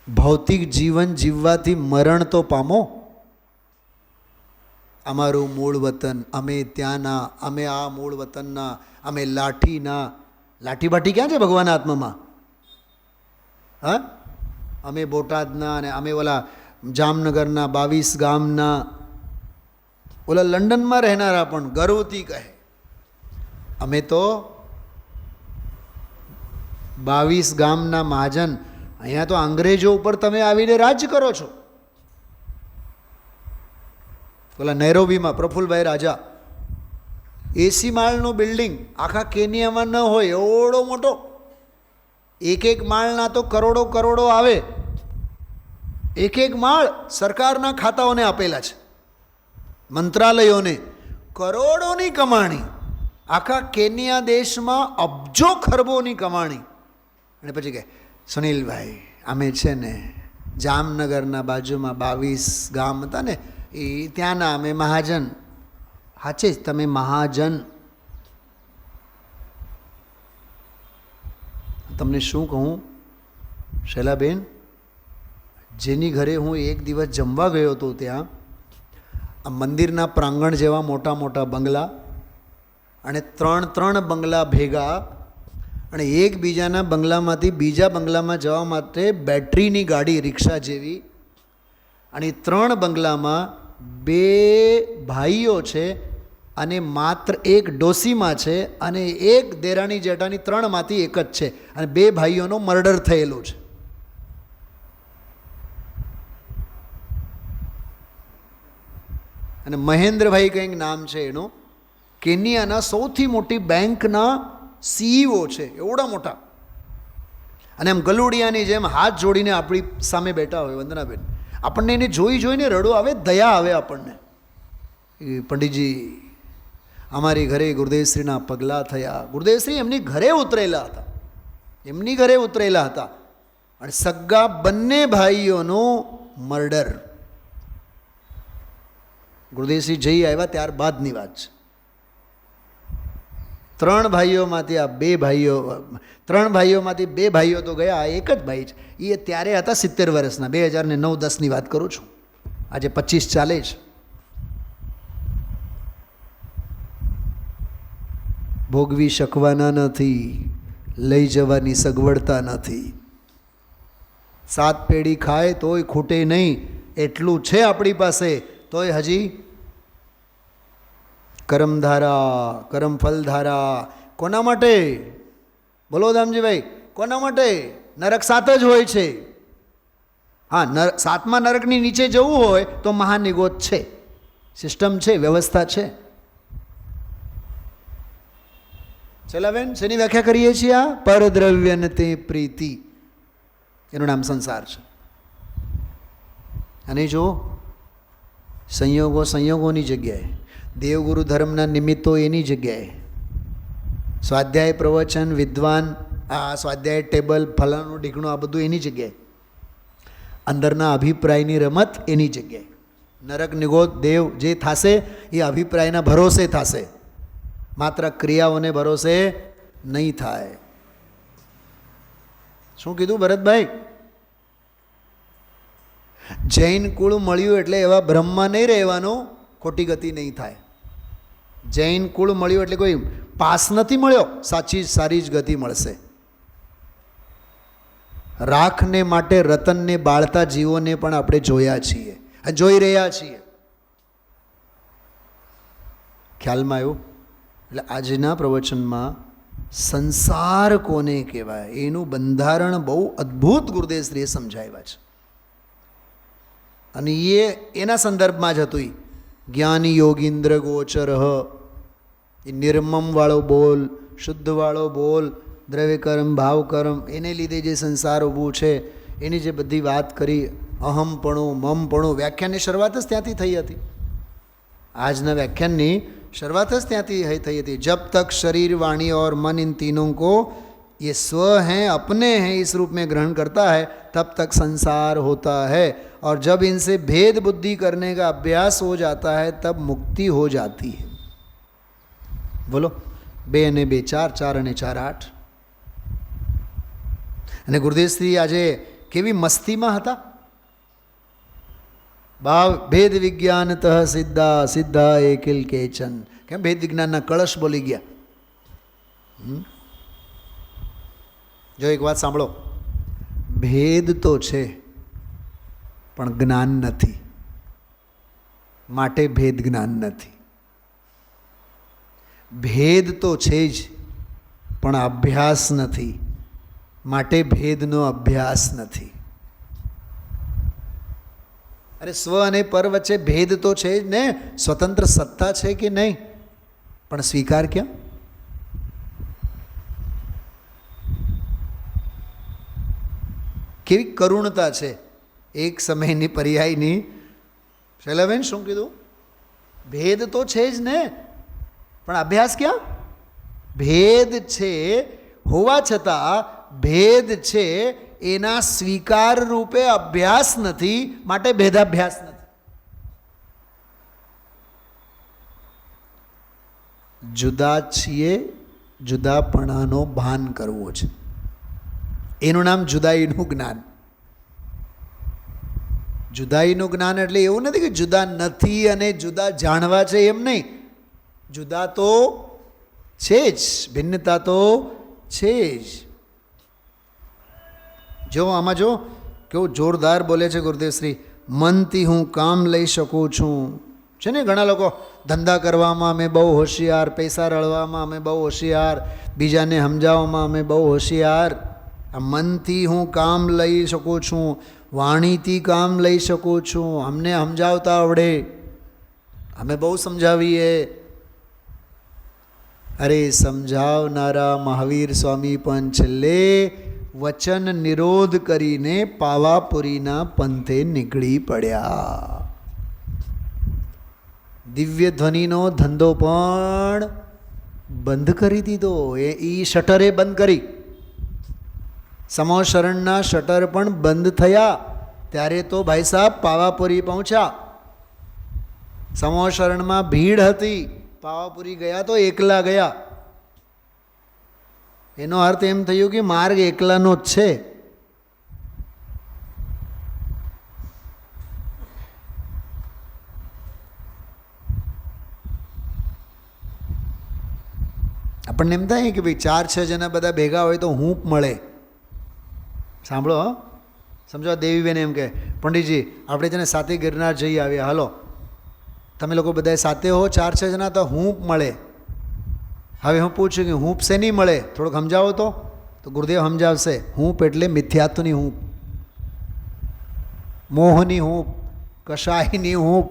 ભૌતિક જીવન જીવવાથી મરણ તો પામો. અમારું મૂળ વતન, અમે ત્યાંના, અમે આ મૂળ વતનના, અમે લાઠીના. લાઠી બાઠી ક્યાં છે ભગવાન આત્મામાં? હા, અમે બોટાદના, અને અમે ઓલા જામનગરના 22 ગામના. ઓલા લંડનમાં રહેનારા પણ ગર્વથી કહે, અમે તો 22 ગામના મહાજન. અહીંયા તો અંગ્રેજો ઉપર તમે આવીને રાજ કરો છો. ઓલા નૈરોબીમાં પ્રફુલ્લભાઈ રાજા, 80 માળનો બિલ્ડિંગ, આખા કેનિયામાં ન હોય એવડો મોટો. એક માળના તો કરોડો આવે. એક માળ સરકારના ખાતાઓને આપેલા છે, મંત્રાલયોને. કરોડોની કમાણી, આખા કેનિયા દેશમાં અબજો ખરબોની કમાણી. અને પછી કહે, સુનિલભાઈ અમે છે ને જામનગરના બાજુમાં 22 ગામ હતા ને, એ ત્યાંના અમે મહાજન. સાચે જ તમે મહાજન. તમને શું કહું શૈલાબેન, જેની ઘરે હું એક દિવસ જમવા ગયો હતો, ત્યાં આ મંદિરના પ્રાંગણ જેવા મોટા મોટા બંગલા, અને 3 બંગલા ભેગા, અને એકબીજાના બંગલામાંથી બીજા બંગલામાં જવા માટે બેટરીની ગાડી, રિક્ષા જેવી. અને 3 બંગલામાં 2 ભાઈઓ છે, અને માત્ર 1 ડોસીમાં છે, અને 1 દેરાણી જેઠાણી. 3માંથી 1 જ છે, અને 2 ભાઈઓનો મર્ડર થયેલું છે. અને મહેન્દ્રભાઈ કંઈક નામ છે એનું, કેનિયાના સૌથી મોટી બેંકના CEO છે, એવડા મોટા. અને એમ ગલુડિયાની જેમ હાથ જોડીને આપણી સામે બેઠા હોય વંદનાબેન, આપણને એને જોઈ જોઈને રડો આવે, દયા આવે આપણને. પંડિતજી અમારી ઘરે ગુરુદેવશ્રીના પગલાં થયા. ગુરુદેવશ્રી એમની ઘરે ઉતરેલા હતા, એમની ઘરે ઉતરેલા હતા, અને સગા બંને ભાઈઓનું મર્ડર. ગુરુદેવશ્રી જઈ આવ્યા ત્યારબાદની વાત છે. 3 ભાઈઓમાંથી આ 2 ભાઈઓ, 3 ભાઈઓમાંથી 2 ભાઈઓ તો ગયા, આ એક જ ભાઈ છે. એ ત્યારે હતા 70 વર્ષના, 2009-10ની વાત કરું છું, આજે 25 ચાલે છે. ભોગવી શકવાના નથી, લઈ જવાની સગવડતા નથી. 7 પેઢી ખાય તોય ખૂટે નહીં એટલું છે આપણી પાસે, તોય હજી કરમધારા, કરમફલધારા. કોના માટે? બોલો દામજીભાઈ, કોના માટે? નરક 7 જ હોય છે. હા, 7મા નરકની નીચે જવું હોય તો મહાનિગોત છે, સિસ્ટમ છે, વ્યવસ્થા છે. ચલા બેન, શેની વ્યાખ્યા કરીએ છીએ? આ પરદ્રવ્યને તે પ્રીતિ, એનું નામ સંસાર છે. અને જો સંયોગો સંયોગોની જગ્યાએ, દેવગુરુ ધર્મના નિમિત્તો એની જગ્યાએ, સ્વાધ્યાય પ્રવચન, વિદ્વાન, આ સ્વાધ્યાય ટેબલ, ફલાણું ઢીકણું, આ બધું એની જગ્યાએ, અંદરના અભિપ્રાયની રમત એની જગ્યાએ. નરક નિગોત દેવ જે થશે એ અભિપ્રાયના ભરોસે થશે, માત્ર ક્રિયાઓને ભરોસે નહીં થાય. શું કીધું ભરતભાઈ? જૈન કુળ મળ્યું એટલે એવા બ્રહ્મમાં નહીં રહેવાનું, ખોટી ગતિ નહીં થાય. જૈન કુળ મળ્યું એટલે કોઈ પાસ નથી મળ્યો, સાચી સારી જ ગતિ મળશે. રાખને માટે રતનને બાળતા જીવોને પણ આપણે જોયા છીએ, જોઈ રહ્યા છીએ. ખ્યાલમાં આવ્યું? એટલે આજના પ્રવચનમાં સંસાર કોને કહેવાય એનું બંધારણ બહુ અદ્ભુત ગુરુદેવશ્રીએ સમજાવ્યા છે. અને એના સંદર્ભમાં જ હતું. જ્ઞાની યોગીન્દ્ર ગોચર, એ નિર્મમવાળો બોલ, શુદ્ધવાળો બોલ, દ્રવ્યકર્મ, ભાવકર્મ, એને લીધે જે સંસાર ઊભું છે એની જે બધી વાત કરી, અહમપણું, મમપણું, વ્યાખ્યાનની શરૂઆત જ ત્યાંથી થઈ હતી. આજના વ્યાખ્યાનની શરૂઆત જ ત્યાંથી થઈ હતી. जब तक शरीर वाणी और मन इन तीनों को ये स्व हैं, अपने हैं, इस रूप में ग्रहण करता है, तब तक संसार होता है. और जब इनसे भेद बुद्धि करने का अभ्यास हो जाता है तब मुक्ति हो जाती है. बोलो, 2 અને 2 4, 4 અને 4 8. અને ગુરુદેવશ્રી આજે કેવી મસ્તીમાં હતા. ભાવ ભેદ વિજ્ઞાનતઃ સિદ્ધા સિદ્ધા એકેલ કેચન. કેમ ભેદ વિજ્ઞાનના કળશ બોલી ગયા. જો એક વાત સાંભળો, ભેદ તો છે પણ જ્ઞાન નથી, માટે ભેદ જ્ઞાન નથી. ભેદ તો છે જ પણ અભ્યાસ નથી, માટે ભેદનો અભ્યાસ નથી. અરે સ્વ અને પર વચ્ચે ભેદ તો છે જ ને, સ્વતંત્ર સત્તા છે કે નહીં, પણ સ્વીકાર ક્યાં? કેવી કરુણતા છે એક સમયની પર્યાયની. શૈલાબેન શું કીધું? ભેદ તો છે જ ને, પણ અભ્યાસ ક્યાં? ભેદ છે હોવા છતાં ભેદ છે એના સ્વીકાર રૂપે અભ્યાસ નથી, માટે ભેદાભ્યાસ નથી. જુદા છીએ, જુદાપણાનો ભાન કરવો છે, એનું નામ જુદાઈનું જ્ઞાન. જુદાઈનું જ્ઞાન એટલે એવું નથી કે જુદા નથી અને જુદા જાણવા છે, એમ નહીં. જુદા તો છે જ, ભિન્નતા તો છે જ. જો આમાં જો કેવું જોરદાર બોલે છે ગુરુદેવશ્રી, મનથી હું કામ લઈ શકું છું. છે ને ઘણા લોકો ધંધા કરવામાં અમે બહુ હોશિયાર, પૈસા રળવામાં અમે બહુ હોશિયાર, બીજાને સમજાવવામાં અમે બહુ હોશિયાર. આ મનથી હું કામ લઈ શકું છું, વાણીથી કામ લઈ શકું છું, અમને સમજાવતા આવડે, અમે બહુ સમજાવીએ. અરે સમજાવનારા મહાવીર સ્વામી પણ છેલ્લે વચન નિરોધ કરીને પાવાપુરીના પંથે નીકળી પડ્યા. દિવ્ય ધ્વનિનો ધંધો પણ બંધ કરી દીધો. એ શટરે બંધ કરી. સમોશરણના શટર પણ બંધ થયા. ત્યારે તો ભાઈ સાહેબ પાવાપુરી પહોંચ્યા. સમોશરણમાં ભીડ હતી. પાવાપુરી ગયા તો એકલા ગયા. એનો અર્થ એમ થયો કે માર્ગ એકલાનો જ છે. આપણને એમ થાય કે ભાઈ 4-6 જણા બધા ભેગા હોય તો હૂંફ મળે. સાંભળો, સમજો દેવીબેન એમ કે પંડિતજી આપણે છે ને સાથે ગિરનાર જઈ આવ્યા, હાલો તમે લોકો બધા સાથે હો 4-6 જણા તો હૂંફ મળે. હવે હું પૂછું કે હૂંફ શેની મળે, થોડુંક સમજાવો તો ગુરુદેવ સમજાવશે. હૂંફ એટલે મિથ્યાત્વની હૂંફ, મોહની હૂંફ, કશાયની હૂંફ.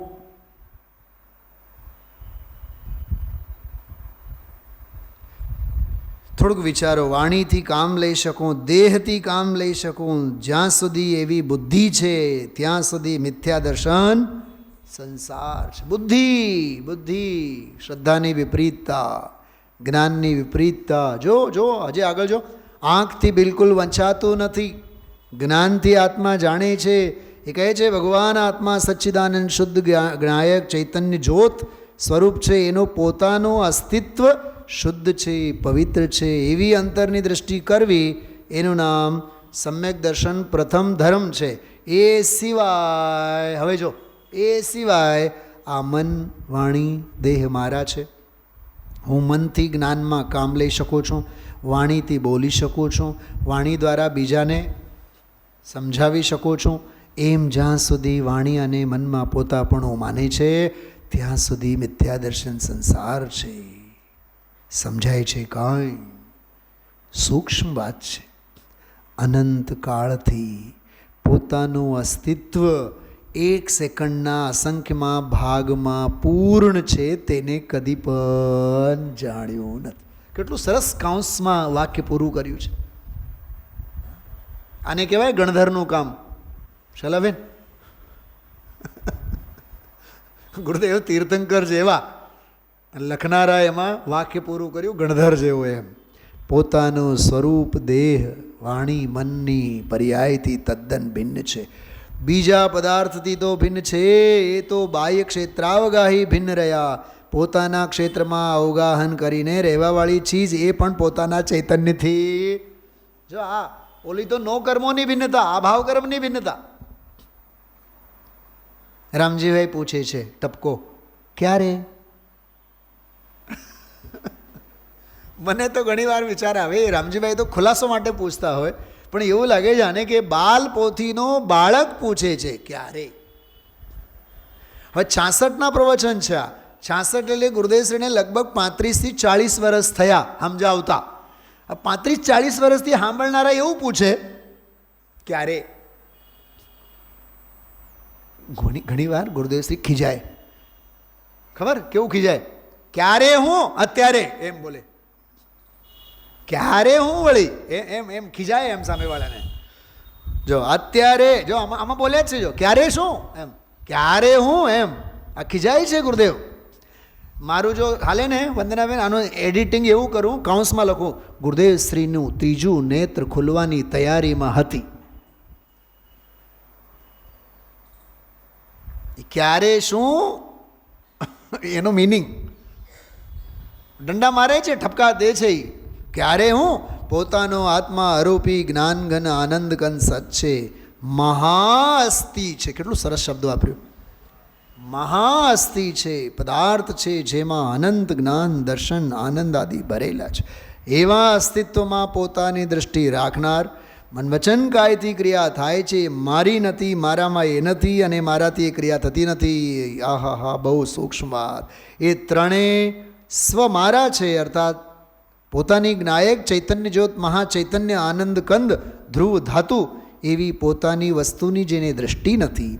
થોડુંક વિચારો. વાણીથી કામ લઈ શકું, દેહથી કામ લઈ શકું, જ્યાં સુધી એવી બુદ્ધિ છે ત્યાં સુધી મિથ્યા દર્શન સંસાર છે. બુદ્ધિ શ્રદ્ધાની વિપરીતતા, જ્ઞાનની વિપરીતતા. જો હજી આગળ જો. આંખથી બિલકુલ વંચાતું નથી, જ્ઞાનથી આત્મા જાણે છે. એ કહે છે ભગવાન આત્મા સચ્ચિદાનંદ શુદ્ધ જ્ઞાયક ચૈતન્ય જ્યોત સ્વરૂપ છે. એનું પોતાનું અસ્તિત્વ શુદ્ધ છે, પવિત્ર છે. એવી અંતરની દૃષ્ટિ કરવી એનું નામ સમ્યક દર્શન પ્રથમ ધર્મ છે. એ સિવાય હવે જો, એ સિવાય આ મન વાણી દેહ મારા છે. હું મનથી જ્ઞાનમાં કામ લઈ શકું છું, વાણીથી બોલી શકું છું, વાણી દ્વારા બીજાને સમજાવી શકું છું. એમ જ્યાં સુધી વાણી અને મનમાં પોતાપણું માને છે ત્યાં સુધી મિથ્યા દર્શન સંસાર છે. સમજાય છે કાંઈ સૂક્ષ્મ વાત છે. અનંત કાળથી પોતાનું અસ્તિત્વ 1 સેકન્ડના અસંખ્યમાં ભાગમાં પૂર્ણ છે તેને કદી પણ જાણ્યું નથી. કેટલું સરસ કાઉન્સમાં વાક્ય પૂરું કર્યું છે. આને કહેવાય ગણધરનું કામ. શલાબેન ગુરુદેવ તીર્થંકર જેવા લખનારા એમાં વાક્ય પૂરું કર્યું ગણધર જેવો. એમ પોતાનું સ્વરૂપ દેહ વાણી મનની પર્યાયથી તદ્દન ભિન્ન છે. બીજા પદાર્થથી તો ભિન્ન છે. એ તો બાહ્ય ક્ષેત્રાવગાહી ભિન્ન રહ્યા. પોતાના ક્ષેત્રમાં અવગાહન કરીને રહેવાવાળી ચીજ એ પણ પોતાના ચૈતન્યથી. જો આ ઓલી તો નો કર્મોની ભિન્નતા, આ ભાવ કર્મની ભિન્નતા. રામજીભાઈ પૂછે છે ટપકો ક્યારે? મને તો ઘણી વાર વિચાર આવે, રામજીભાઈ તો ખુલાસો માટે પૂછતા હોય, પણ એવું લાગે જાણે કે બાલ પોથીનો બાળક પૂછે છે ક્યારે. હવે 66ના પ્રવચન છે આ. 66 એટલે ગુરુદેવશ્રીને લગભગ 35 થી 40 વર્ષ થયા સમજાવતા. આ 35-40 વર્ષથી સાંભળનારા એવું પૂછે ક્યારે. ઘણી વાર ગુરુદેવશ્રી ખીજાય. ખબર કેવું ખીજાય? ક્યારે હું અત્યારે એમ બોલે. ક્યારે હું વળી એમ ખીજાય એમ સામેવાળાને. જો અત્યારે જો આમાં બોલે જ છે. જો ક્યારે શું એમ, ક્યારે હું એમ આ ખીજાય છે ગુરુદેવ. મારું જો હાલે ને વંદનાબેન આનું એડિટિંગ એવું કરું, કાઉન્સમાં લખું ગુરુદેવશ્રીનું 3જું નેત્ર ખુલવાની તૈયારીમાં હતી. ક્યારે શું એનો મિનિંગ દંડા મારે છે, ઠપકા દે છે. ક્યારે હું પોતાનો આત્મા આરોપી જ્ઞાન ઘન આનંદ ઘન સત છે, મહાઅસ્તિ છે. કેટલું સરસ શબ્દ વાપર્યું. મહાઅસ્તિ છે, પદાર્થ છે જેમાં અનંત જ્ઞાન દર્શન આનંદ આદિ ભરેલા છે. એવા અસ્તિત્વમાં પોતાની દૃષ્ટિ રાખનાર, મન વચન કાયથી ક્રિયા થાય છે. મારી નથી, મારામાં એ નથી અને મારાથી એ ક્રિયા થતી નથી. આહા હા, બહુ સૂક્ષ્મ વાત. એ ત્રણેય સ્વ મારા છે, અર્થાત પોતાની જ્ઞાયક ચૈતન્ય જ્યોત મહાચૈતન્ય આનંદ કંદ ધ્રુવ ધાતુ એવી પોતાની વસ્તુની જેને દૃષ્ટિ નથી.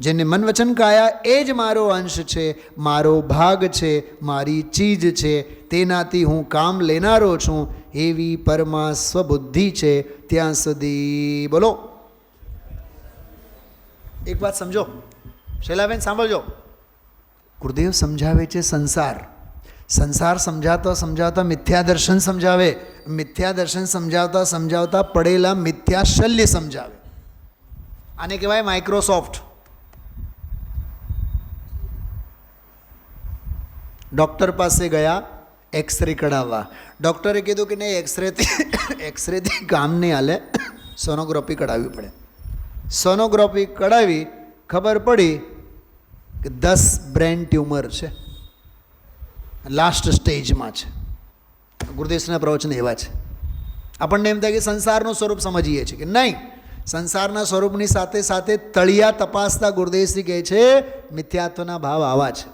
જેને મન વચન કાયા એ જ મારો અંશ છે, મારો ભાગ છે, મારી ચીજ છે, તેનાથી હું કામ લેનારો છું, એવી પરમા સ્વબુદ્ધિ છે ત્યાં સુધી. બોલો. એક વાત સમજો શૈલાબેન, સાંભળજો. ગુરુદેવ સમજાવે છે સંસાર. સંસાર સમજાવતા સમજાવતા મિથ્યા દર્શન સમજાવે. મિથ્યા દર્શન સમજાવતા સમજાવતા પડેલા મિથ્યા શલ્ય સમજાવે. આને કહેવાય માઇક્રોસોફ્ટ. ડૉક્ટર પાસે ગયા એક્સરે કઢાવવા. ડૉક્ટરે કીધું કે નહીં, એક્સરેથી કામ નહીં હાલે, સોનોગ્રાફી કઢાવવી પડે. સોનોગ્રાફી કઢાવી, ખબર પડી કે 10 બ્રેન ટ્યુમર છે, લાસ્ટ સ્ટેજમાં છે. ગુરુદેવના પ્રવચન એવા છે. આપણને એમ થાય કે સંસારનું સ્વરૂપ સમજીએ છીએ કે નહીં, સંસારના સ્વરૂપની સાથે સાથે તળિયા તપાસતા ગુરુદેવશ્રી કહે છે મિથ્યાત્વના ભાવ આવા છે.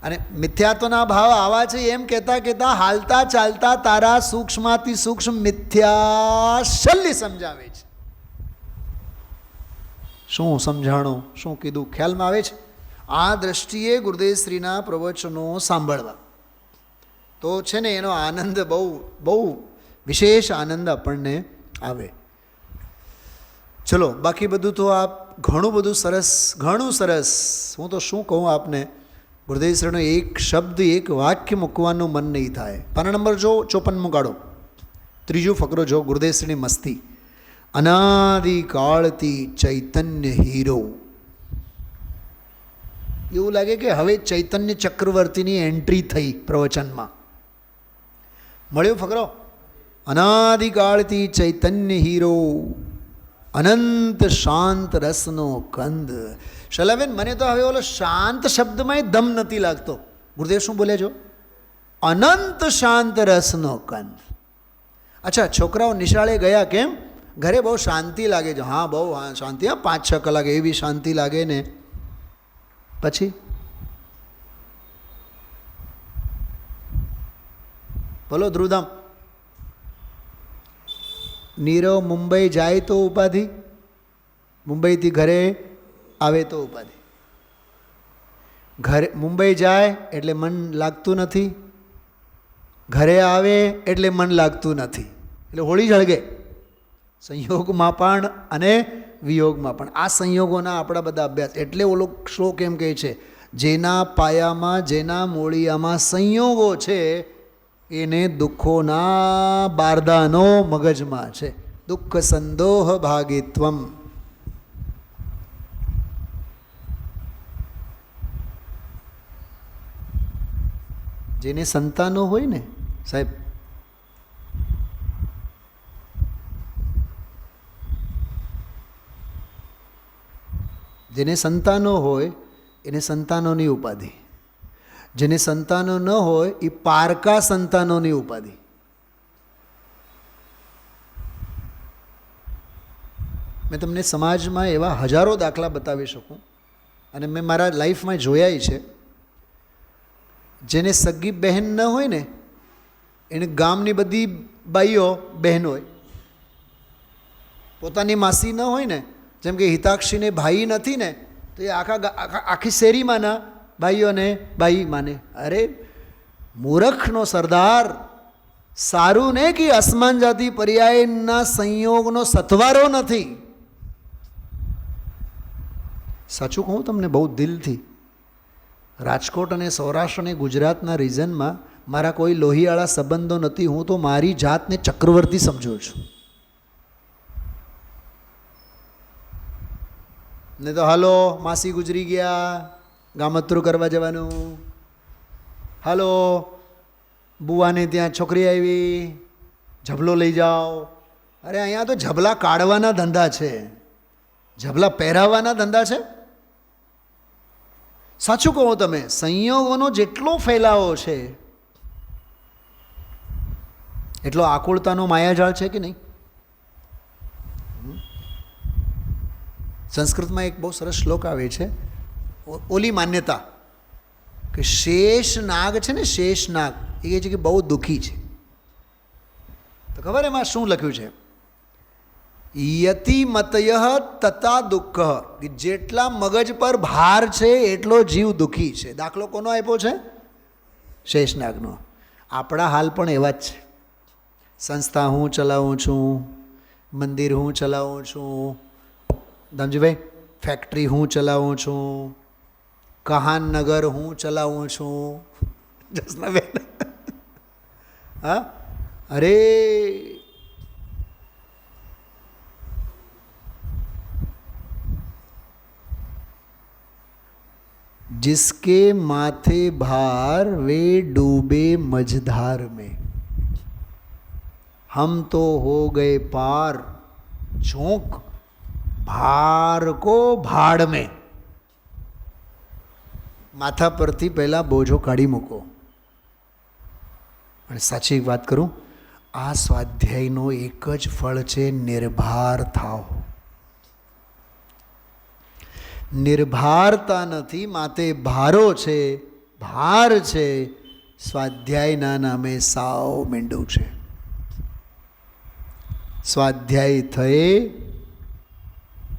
અને મિથ્યાત્વના ભાવ આવા છે એમ કહેતા કહેતા હાલતા ચાલતા તારા સૂક્ષ્માથી સૂક્ષ્મ મિથ્યા શલ્ય સમજાવે છે. શું સમજાણું, શું કીધું, ખ્યાલમાં આવે છે? આ દ્રષ્ટિએ ગુરુદેવશ્રીના પ્રવચનો સાંભળવા તો છે ને એનો આનંદ બહુ બહુ વિશેષ આનંદ આપણને આવે. ચલો, બાકી બધું તો આપ ઘણું બધું સરસ, ઘણું સરસ. હું તો શું કહું આપને, ગુરુદેવશ્રીનો એક શબ્દ એક વાક્ય મૂકવાનું મન નહીં થાય. પાના નંબર જો 54 કાઢો, ત્રીજો ફકરો જો, ગુરુદેવશ્રીની મસ્તી. અનાદિકાળથી ચૈતન્ય હીરો. એવું લાગે કે હવે ચૈતન્ય ચક્રવર્તીની એન્ટ્રી થઈ પ્રવચનમાં. મળ્યો ફકરો? અનાદિકાળથી ચૈતન્ય હીરો, અનંત શાંત રસનો કંદ. શૈલાબેન, મને તો હવે ઓલો શાંત શબ્દમાં દમ નથી લાગતો. ગુરુદેવ શું બોલે છો? અનંત શાંત રસનો કંદ. અચ્છા, છોકરાઓ નિશાળે ગયા કેમ? ઘરે બહુ શાંતિ લાગે છે. હા, બહુ શાંતિ. હા, 5-6 કલાક એવી શાંતિ લાગે ને. પછી બોલો ધ્રુવધામ. નીરવ મુંબઈ જાય તો ઉપાધિ, મુંબઈથી ઘરે આવે તો ઉપાધિ. ઘરે મુંબઈ જાય એટલે મન લાગતું નથી, ઘરે આવે એટલે મન લાગતું નથી. એટલે હોળી જળગે સંયોગમાં પણ અને વિયોગમાં પણ. આ સંયોગોના આપણા બધા અભ્યાસ. એટલે ઓલો શ્લોક એમ કહે છે, જેના પાયામાં જેના મૂળિયામાં સંયોગો છે એને દુઃખોના બારદાનો મગજમાં છે. દુઃખ સંદોહ ભાગિત્વમ. જેને સંતાનો હોય ને સાહેબ, જેને સંતાનો હોય એને સંતાનોની ઉપાધિ. જેને સંતાનો ન હોય એ પારકા સંતાનોની ઉપાધિ. મેં તમને સમાજમાં એવા હજારો દાખલા બતાવી શકું અને મેં મારા લાઈફમાં જોયા છે. જેને સગી બહેન ન હોય ને એને ગામની બધી બાઈઓ બહેન હોય. પોતાની માસી ન હોય ને, જેમ કે હિતાક્ષીને ભાઈ નથી ને તો એ આખી શેરીમાંના ભાઈઓને ભાઈ માને. અરે મૂર્ખનો સરદાર. સારું ને કે અસમાન જાતિ પર્યાયના સંયોગનો સથવારો નથી. સાચું કહું તમને બહુ દિલથી, રાજકોટ અને સૌરાષ્ટ્ર અને ગુજરાતના રિજનમાં મારા કોઈ લોહીવાળા સંબંધો નથી. હું તો મારી જાતને ચક્રવર્તી સમજું છું. ને તો હાલો માસી ગુજરી ગયા, ગામતરું કરવા જવાનું. હાલો બુવાને ત્યાં છોકરી આવી, ઝબલો લઈ જાઓ. અરે અહીંયા તો ઝબલા કાઢવાના ધંધા છે, ઝબલા પહેરાવવાના ધંધા છે. સાચું કહો તમે, સંયોગોનો જેટલો ફેલાવો છે એટલો આકુળતાનો માયાજાળ છે કે નહીં? સંસ્કૃતમાં એક બહુ સરસ શ્લોક આવે છે, ઓલી માન્યતા કે શેષ નાગ છે ને, શેષ નાગ એ કહે છે કે બહુ દુઃખી છે. તો ખબર એમાં શું લખ્યું છે? યતિમતય તથા દુઃખ, કે જેટલા મગજ પર ભાર છે એટલો જીવ દુઃખી છે. દાખલો કોનો આપ્યો છે? શેષનાગનો. આપણા હાલ પણ એવા જ છે. સંસ્થા હું ચલાવું છું, મંદિર હું ચલાવું છું, ધમજીભાઈ ફેક્ટરી હું ચલાવું છું, કહાનનગર હું ચલાવું છું. જસનાબેન હા, અરે जिसके माथे भार वे डूबे मझधार में, हम तो हो गए पार झोंक भार को भाड़ में. માથા પરથી પહેલાં બોજો કાઢી મૂકો. અને સાચી વાત કરું, આ સ્વાધ્યાયનો એક જ ફળ છે, નિર્ભાર થાઓ. નિર્ભારતા નથી, માથે ભારો છે, ભાર છે, સ્વાધ્યાયના નામે સાવ મીંડું છે. સ્વાધ્યાય થયે,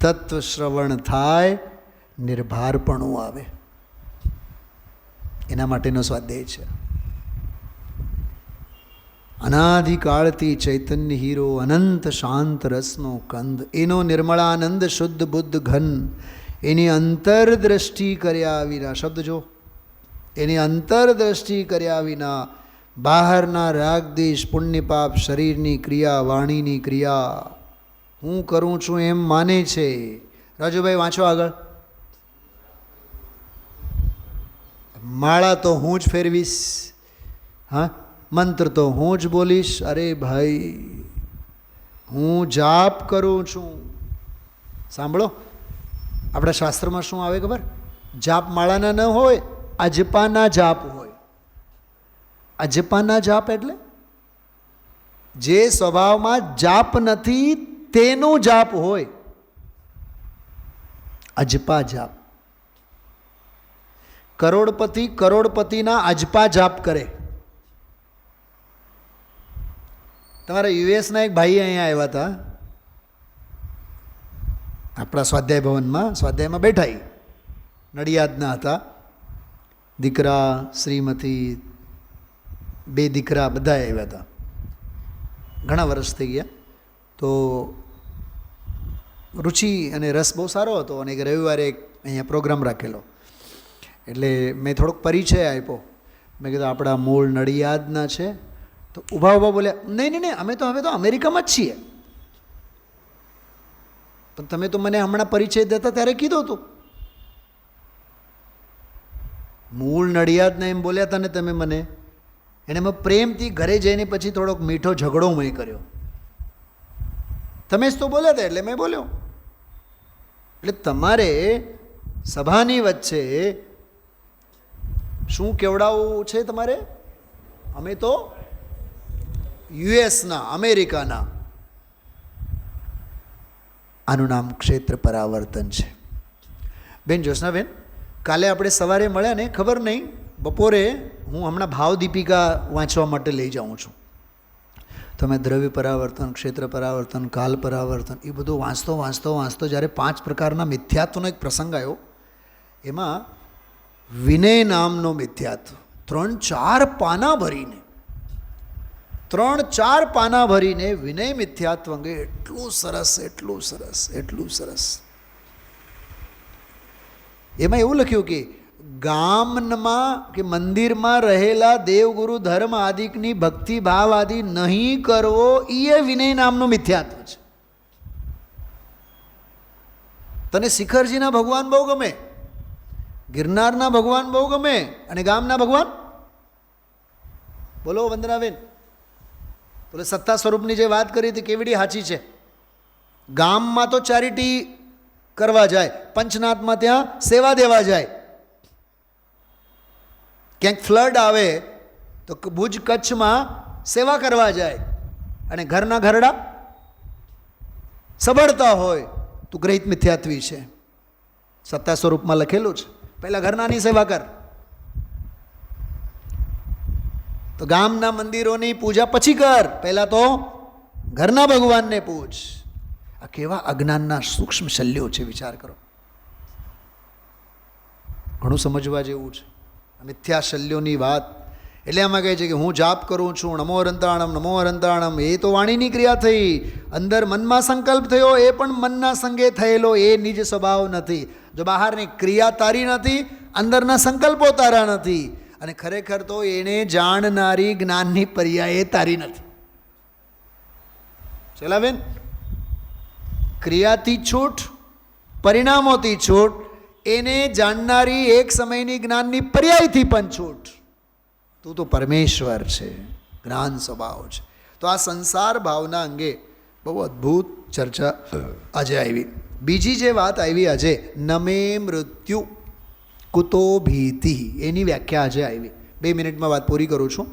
તત્વ શ્રવણ થાય, નિર્ભારપણું આવે. એના માટેનો સ્વાધ્યાય છે. અનાદિકાળથી ચૈતન્ય હીરો, અનંત શાંત રસનો કંદ, એનો નિર્મળાનંદ શુદ્ધ બુદ્ધ ઘન, એની અંતરદ્રષ્ટિ કર્યા વિના, શબ્દ જો, એની અંતરદ્રષ્ટિ કર્યા વિના બહારના રાગદેશ પુણ્ય પાપ શરીરની ક્રિયા વાણીની ક્રિયા હું કરું છું એમ માને છે. રાજુભાઈ વાંચો આગળ. માળા તો હું જ ફેરવીશ, હા, મંત્ર તો હું જ બોલીશ. અરે ભાઈ, હું જાપ કરું છું. સાંભળો, આપણા શાસ્ત્રમાં શું આવે ખબર? જાપ માળાના ન હોય, અજપાના જાપ હોય. અજપાના જાપ એટલે જે સ્વભાવમાં જાપ નથી તેનું જાપ હોય. અજપા જાપ. કરોડપતિ કરોડપતિના અજપા જાપ કરે. તમારા યુએસના એક ભાઈ અહીંયા આવ્યા હતા, આપણા સ્વાધ્યાય ભવનમાં, સ્વાધ્યાયમાં બેઠા. નડિયાદના હતા. દીકરા, શ્રીમતી, 2 દીકરા બધા આવ્યા હતા. ઘણા વર્ષ થઈ ગયા. તો રુચિ અને રસ બહુ સારો હતો. અને એક રવિવારે એક અહીંયા પ્રોગ્રામ રાખેલો, એટલે મેં થોડોક પરિચય આપ્યો. મેં કીધું આપણા મૂળ નડિયાદના છે. તો ઊભા ઊભા બોલ્યા, નહીં, અમે તો હવે તો અમેરિકામાં જ છીએ. પણ તમે તો મને હમણાં પરિચય દેતા ત્યારે કીધું હતું. મૂળ નડિયાદને એમ બોલ્યા હતા ને તમે મને. એને મેં પ્રેમથી ઘરે જઈને પછી થોડોક મીઠો ઝઘડો મેં કર્યો. તમે જ તો બોલ્યા હતા એટલે મેં બોલ્યો. એટલે તમારે સભાની વચ્ચે શું કેવડાવવું છે તમારે? અમે તો યુએસના, અમેરિકાના. આનું નામ ક્ષેત્ર પરાવર્તન છે. બેન જ્યોત્સનાબેન, કાલે આપણે સવારે મળ્યા ને, ખબર નહીં, બપોરે હું હમણાં ભાવ દીપિકા વાંચવા માટે લઈ જાઉં છું. તમે દ્રવ્ય પરાવર્તન, ક્ષેત્ર પરાવર્તન, કાલ પરાવર્તન એ બધું વાંચતો જ્યારે 5 પ્રકારના મિથ્યાત્વનો એક પ્રસંગ આવ્યો, એમાં વિનય નામનો મિથ્યાત્વ 3-4 પાના ભરીને 3-4 પાના ભરીને વિનય મિથ્યાત્વ અંગે એટલું સરસ. એમાં એવું લખ્યું કે ગામમાં કે મંદિરમાં રહેલા દેવગુરુ ધર્મ આદિકની ભક્તિ ભાવ આદિ નહીં કરવો એ વિનય નામનો મિથ્યાત્વ છે. તને શિખરજીના ભગવાન બહુ ગમે, ગિરનારના ભગવાન બહુ ગમે, અને ગામના ભગવાન બોલો વંદનાબેન, બોલે સત્તા સ્વરૂપની જે વાત કરી હતી કેવડી સાચી છે. ગામમાં તો ચેરિટી કરવા જાય, પંચનાથમાં ત્યાં સેવા દેવા જાય. ક્યાંક ફ્લડ આવે તો ભુજ કચ્છમાં સેવા કરવા જાય, અને ઘરના ઘરડા સબળતા હોય તું ગ્રહિત મિથ્યાત્વી છે. સત્તા સ્વરૂપમાં લખેલું છે, પહેલાં ઘરનાની સેવા કર. તો ગામના મંદિરોની પૂજા પછી કર, પહેલાં તો ઘરના ભગવાનને પૂજ. આ કેવા અજ્ઞાનના સૂક્ષ્મ શલ્યો છે, વિચાર કરો. ઘણું સમજવા જેવું છે મિથ્યા શલ્યોની વાત. એટલે આમાં કહે છે કે હું જાપ કરું છું, નમો હરંતાણમ નમો હરંતાણમ, એ તો વાણીની ક્રિયા થઈ. અંદર મનમાં સંકલ્પ થયો, એ પણ મનના સંગે થયેલો, એ નિજ સ્વભાવ નથી. જો બહારની ક્રિયા તારી નથી, અંદરના સંકલ્પો તારા નથી, અને ખરેખર તો એને જાણનારી જ્ઞાનની પર્યાય એ તારી નથી. ચલા બેન, ક્રિયાથી છૂટ, પરિણામોથી છૂટ, એને જાણનારી એક સમયની જ્ઞાનની પર્યાયથી પણ છૂટ. તું તો પરમેશ્વર છે, જ્ઞાન સ્વભાવ છે. તો આ સંસાર ભાવના અંગે બહુ અદ્ભુત ચર્ચા આજે આવી. બીજી જે વાત આવી આજે, નમે મૃત્યુ કુતો ભીતિ, એની વ્યાખ્યા આજે આવી. 2 મિનિટમાં વાત પૂરી કરું છું.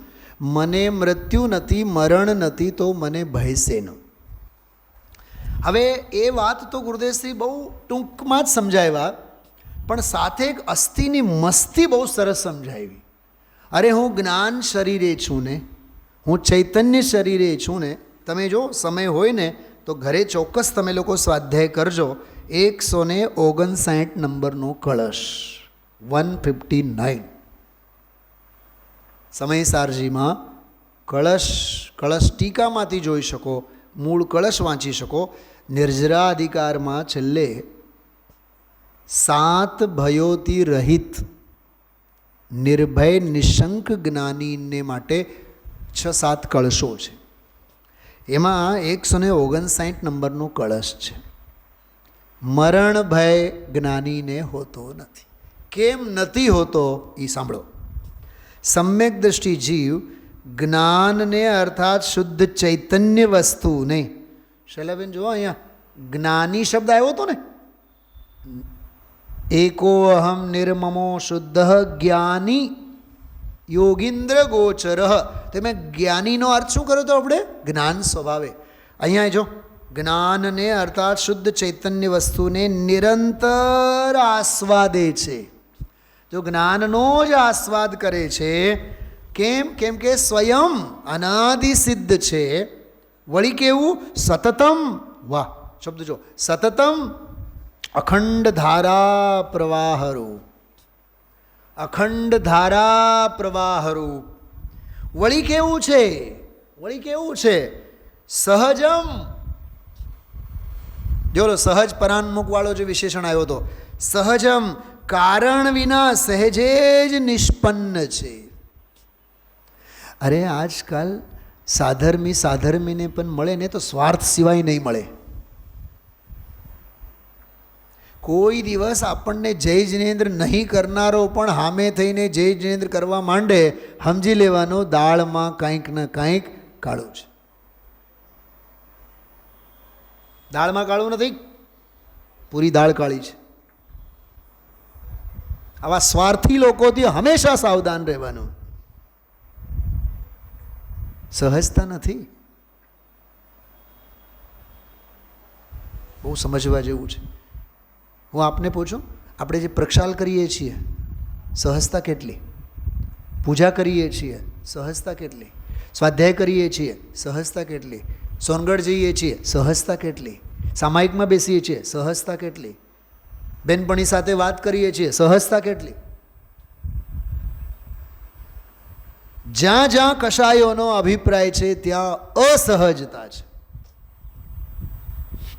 મને મૃત્યુ નથી, મરણ નથી, તો મને ભય શેનો. હવે એ વાત તો ગુરુદેવશ્રી બહુ ટૂંકમાં જ સમજાવ્યા, પણ સાથે એક અસ્થિની મસ્તી બહુ સરસ સમજાવી. અરે હું જ્ઞાન શરીરે છું ને, હું ચૈતન્ય શરીરે છું ને. તમે જો સમય હોય ને તો ઘરે ચોક્કસ તમે લોકો સ્વાધ્યાય કરજો. 159 નંબરનો કળશ, 159 સમયસારજીમાં કળશ ટીકામાંથી જોઈ શકો, મૂળ કળશ વાંચી શકો. નિર્જરા અધિકારમાં છેલ્લે 7 ભયોથી રહિત નિર્ભય નિશંક જ્ઞાનીને માટે 6-7 કળશો છે. એમાં 159 નંબરનો કળશ છે. મરણ ભય જ્ઞાનીને હોતો નથી. કેમ નથી હોતો એ સાંભળો. સમ્યક દ્રષ્ટિ જીવ જ્ઞાનને અર્થાત શુદ્ધ ચૈતન્ય વસ્તુને, શૈલાબેન જુઓ અહીંયા જ્ઞાની શબ્દ આવ્યો હતો ને, એકો અહમ નિર્મમો શુદ્ધ જ્ઞાની યોગીન્દ્ર ગોચર. તો મેં જ્ઞાનીનો અર્થ શું કર્યો તો આપણે? જ્ઞાન સ્વભાવે. અહીંયા જો જ્ઞાનને અર્થાત શુદ્ધ ચૈતન્ય વસ્તુને નિરંતર આસ્વાદે છે. જો જ્ઞાનનો જ આસ્વાદ કરે છે. કેમ કે સ્વયં અનાદિ સિદ્ધ છે. વળી કેવું? સતતમ, વાહ શબ્દ જો, સતતમ અખંડ ધારા પ્રવાહરૂપ, અખંડ ધારા પ્રવાહરૂપ. વળી કેવું છે? વળી કેવું છે? સહજમ. જો સહજ પરાન્મુખવાળો જે વિશેષણ આવ્યો હતો, સહજમ, કારણ વિના સહેજે જ નિષ્પન્ન છે. અરે આજકાલ સાધર્મીને પણ મળે ને તો સ્વાર્થ સિવાય નહીં મળે. કોઈ દિવસ આપણને જય જિનેન્દ્ર નહીં કરનારો પણ હામે થઈને જય જિનેન્દ્ર કરવા માંડે, સમજી લેવાનો દાળમાં કંઈક ને કંઈક કાળું છે. દાળમાં કાળું નથી, પૂરી દાળ કાળી છે. આવા સ્વાર્થી લોકોથી હંમેશા સાવધાન રહેવાનું. સહજતા નથી. બહુ સમજવા જેવું છે. હું આપને પૂછું, આપણે જે પ્રક્ષાલ કરીએ છીએ સહજતા કેટલી? પૂજા કરીએ છીએ સહજતા કેટલી? સ્વાધ્યાય કરીએ છીએ સહજતા કેટલી? સોનગઢ જઈએ છીએ સહજતા કેટલી? સામાયિકમાં બેસીએ છીએ સહજતા કેટલી? બેનપણી સાથે વાત કરીએ છીએ સહજતા કેટલી? જ્યાં જ્યાં કશાયોનો અભિપ્રાય છે ત્યાં અસહજતા છે.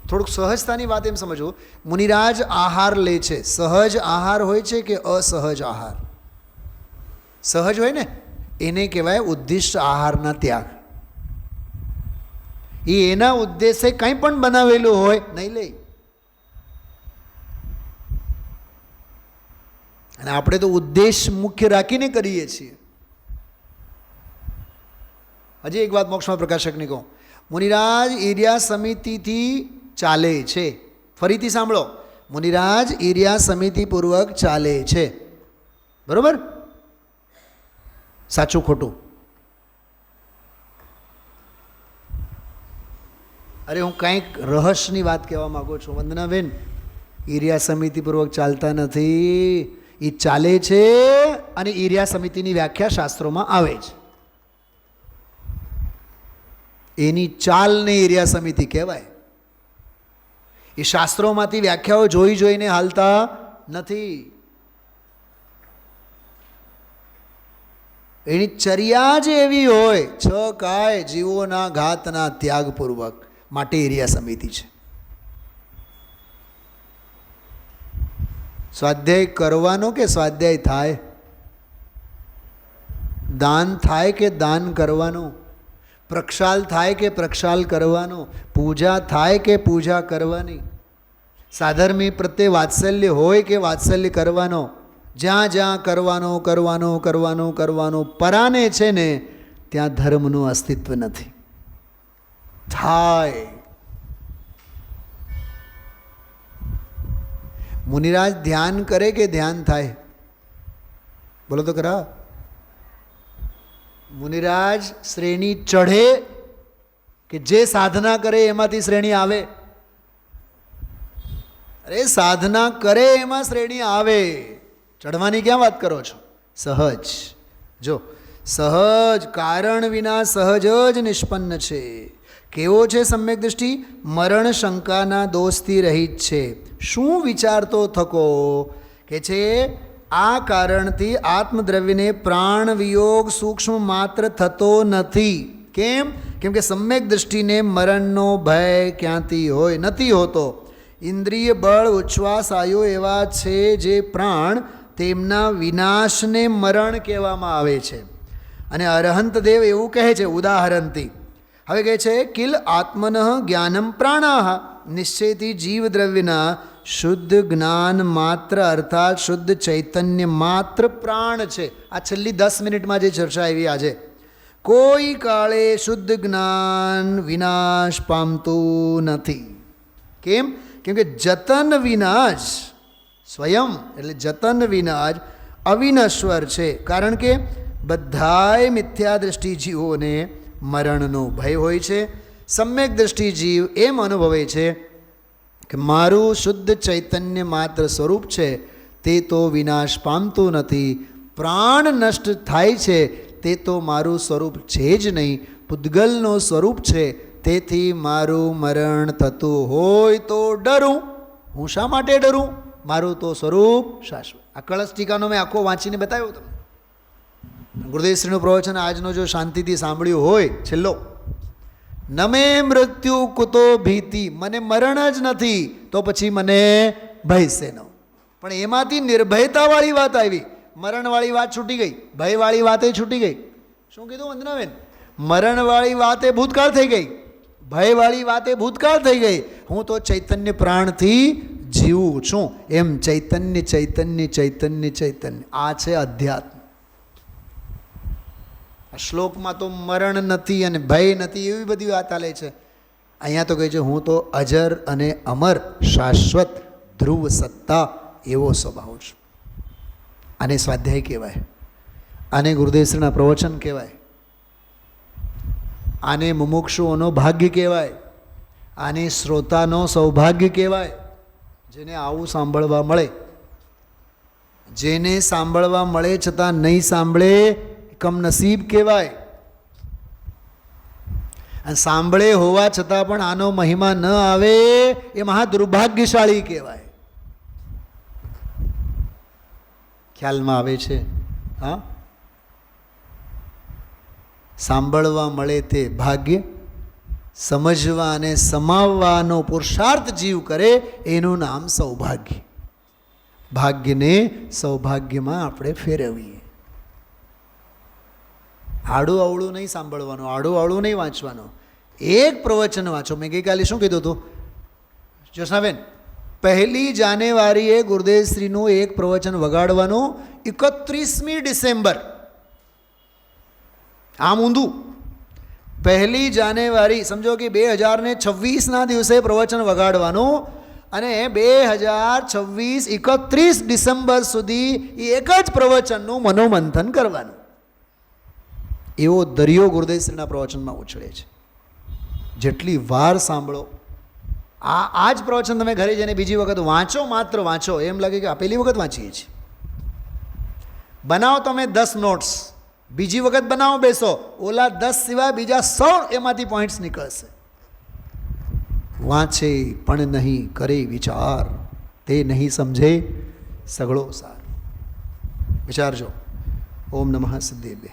થોડુંક સહજતાની વાત એમ સમજો. મુનિરાજ આહાર લે છે, સહજ આહાર હોય છે કે અસહજ આહાર? સહજ હોય ને એને કહેવાય ઉદ્દિષ્ટ આહારના ત્યાગ. એ એના ઉદ્દેશે કંઈ પણ બનાવેલું હોય નહીં લે. અને આપણે તો ઉદ્દેશ મુખ્ય રાખીને કરીએ છીએ. હજી એક વાત મોક્ષમાં પ્રકાશકની કહું. મુનિરાજ એરિયા સમિતિથી ચાલે છે. ફરીથી સાંભળો, મુનિરાજ એરિયા સમિતિપૂર્વક ચાલે છે, બરોબર? સાચું ખોટું? અરે હું કંઈક રહસ્યની વાત કહેવા માગું છું વંદનાબેન. એરિયા સમિતિપૂર્વક ચાલતા નથી, એ ચાલે છે. અને એરિયા સમિતિની વ્યાખ્યા શાસ્ત્રોમાં આવે છે. એની ચાલને એરિયા સમિતિ કહેવાય. એ શાસ્ત્રોમાંથી વ્યાખ્યાઓ જોઈ જોઈને હાલતા નથી. એની ચર્યા જ એવી હોય, 6 કાય જીવોના ઘાતના ત્યાગપૂર્વક માટે એરિયા સમિતિ છે. સ્વાધ્યાય કરવાનો કે સ્વાધ્યાય થાય? દાન થાય કે દાન કરવાનું? પ્રક્ષાલ થાય કે પ્રક્ષાલ કરવાનો? પૂજા થાય કે પૂજા કરવાની? સાધર્મી પ્રત્યે વાત્સલ્ય હોય કે વાત્સલ્ય કરવાનો? જ્યાં જ્યાં કરવાનો કરવાનો કરવાનો કરવાનો પરાને છે ને, ત્યાં ધર્મનું અસ્તિત્વ નથી. થાય. મુનિરાજ ધ્યાન કરે કે ધ્યાન થાય? બોલો તો ખરા. મુનિરાજ શ્રેણી ચઢે કે જે સાધના કરે એમાંથી શ્રેણી આવે? અરે સાધના કરે એમાં શ્રેણી આવે. ચઢવાની ક્યાં વાત કરો છો? સહજ. જો સહજ, કારણ વિના સહજ જ નિષ્પન્ન છે. કેવો છે સમ્યક દૃષ્ટિ? મરણ શંકાના દોષથી રહિત છે. શું વિચારતો થકો કે છે આ કારણથી આત્મદ્રવ્યને પ્રાણ વિયોગ સૂક્ષ્મ માત્ર થતો નથી. કેમ? કેમ કે સમ્યક દૃષ્ટિને મરણનો ભય ક્યાંથી હોય? નથી હોતો. ઇન્દ્રિય બળ ઉચ્છ્વાસ આયો એવા છે જે પ્રાણ, તેમના વિનાશને મરણ કહેવામાં આવે છે. અને અરહંત દેવ એવું કહે છે ઉદાહરણથી. હવે કહે છે કિલ આત્મન જ્ઞાનમ પ્રાણાહ, નિશ્ચયથી જીવ દ્રવ્યના શુદ્ધ જ્ઞાન માત્ર અર્થાત શુદ્ધ ચૈતન્ય માત્ર પ્રાણ છે. આ છેલ્લી 10 મિનિટમાં જે ચર્ચા આવી આજે, કોઈ કાળે શુદ્ધ જ્ઞાન વિનાશ પામતું નથી. કેમ? કેમ કે જતન વિનાશ સ્વયં, એટલે જતન વિનાશ અવિનશ્વર છે. કારણ કે બધાય મિથ્યા દૃષ્ટિ જીવોને મરણનો ભય હોય છે. સમ્યક દૃષ્ટિ જીવ એમ અનુભવે છે કે મારું શુદ્ધ ચૈતન્ય માત્ર સ્વરૂપ છે, તે તો વિનાશ પામતું નથી. પ્રાણ નષ્ટ થાય છે તે તો મારું સ્વરૂપ છે જ નહીં, પૂતગલનું સ્વરૂપ છે. તેથી મારું મરણ થતું હોય તો ડરું. હું શા માટે ડરું? મારું તો સ્વરૂપ શાશ્વત. આ કળશ ટીકાનો મેં આખો વાંચીને બતાવ્યો તમને. ગુરુદેવશ્રીનું પ્રવચન આજનો જો શાંતિથી સાંભળ્યું હોય, છેલ્લો, નમે મૃત્યુ કુતો ભીતિ, મને મરણ જ નથી તો પછી મને ભય શેનો? પણ એમાંથી નિર્ભયતાવાળી વાત આવી. મરણવાળી વાત છૂટી ગઈ, ભયવાળી વાતે છૂટી ગઈ. શું કીધું વંદનાબેન? મરણવાળી વાતે ભૂતકાળ થઈ ગઈ, ભયવાળી વાતે ભૂતકાળ થઈ ગઈ. હું તો ચૈતન્ય પ્રાણથી જીવું છું. એમ ચૈતન્ય ચૈતન્ય ચૈતન્ય ચૈતન્ય, આ છે અધ્યાત્મ. આ શ્લોકમાં તો મરણ નથી અને ભય નથી એવી બધી વાત ચાલે છે. અહીંયા તો કહે છે હું તો અજર અને અમર શાશ્વત ધ્રુવ સત્તા એવો સ્વભાવ છું. આને સ્વાધ્યાય કહેવાય, આને ગુરુદેવશ્રીના પ્રવચન કહેવાય, આને મુમુક્ષુઓનો ભાગ્ય કહેવાય, આને શ્રોતાનો સૌભાગ્ય કહેવાય. જેને આવું સાંભળવા મળે, જેને સાંભળવા મળે છતાં નહીં સાંભળે કમનસીબ કહેવાય. અને સાંભળે હોવા છતાં પણ આનો મહિમા ન આવે એ મહા દુર્ભાગ્યશાળી કહેવાય. ખ્યાલમાં આવે છે? હા, સાંભળવા મળે તે ભાગ્ય, સમજવા અને સમાવવાનો પુરુષાર્થ જીવ કરે એનું નામ સૌભાગ્ય. ભાગ્યને સૌભાગ્યમાં આપણે ફેરવીએ. આડું અવળું નહીં સાંભળવાનું, આડું અવળું નહીં વાંચવાનું. એક પ્રવચન વાંચો. મેં ગઈકાલે શું કીધું હતું જ્યોત્સનાબેન? 1 જાન્યુઆરીએ ગુરુદેવશ્રીનું એક પ્રવચન વગાડવાનું, 31મી ડિસેમ્બર. આમ ઊંધું. 1 જાન્યુઆરી સમજો કે 2026ના દિવસે પ્રવચન વગાડવાનું અને 2026 31 ડિસેમ્બર સુધી એ એક જ પ્રવચનનું મનોમંથન કરવાનું. એવો દરિયો ગુરુદેવશ્રીના પ્રવચનમાં ઉછળે છે. જેટલી વાર સાંભળો, આ જ પ્રવચન તમે ઘરે જઈને બીજી વખત વાંચો, માત્ર વાંચો, એમ લાગે કે આ પહેલી વખત વાંચીએ છીએ. બનાવો તમે 10 નોટ્સ, બીજી વખત બનાવો બેસો, ઓલા 10 સિવાય બીજા 100 એમાંથી પોઈન્ટ્સ નીકળશે. વાંચે પણ નહીં કરે વિચાર, તે નહીં સમજે સઘળો સાર. વિચારજો. ઓમ નમઃ સિદ્ધેભ્યઃ.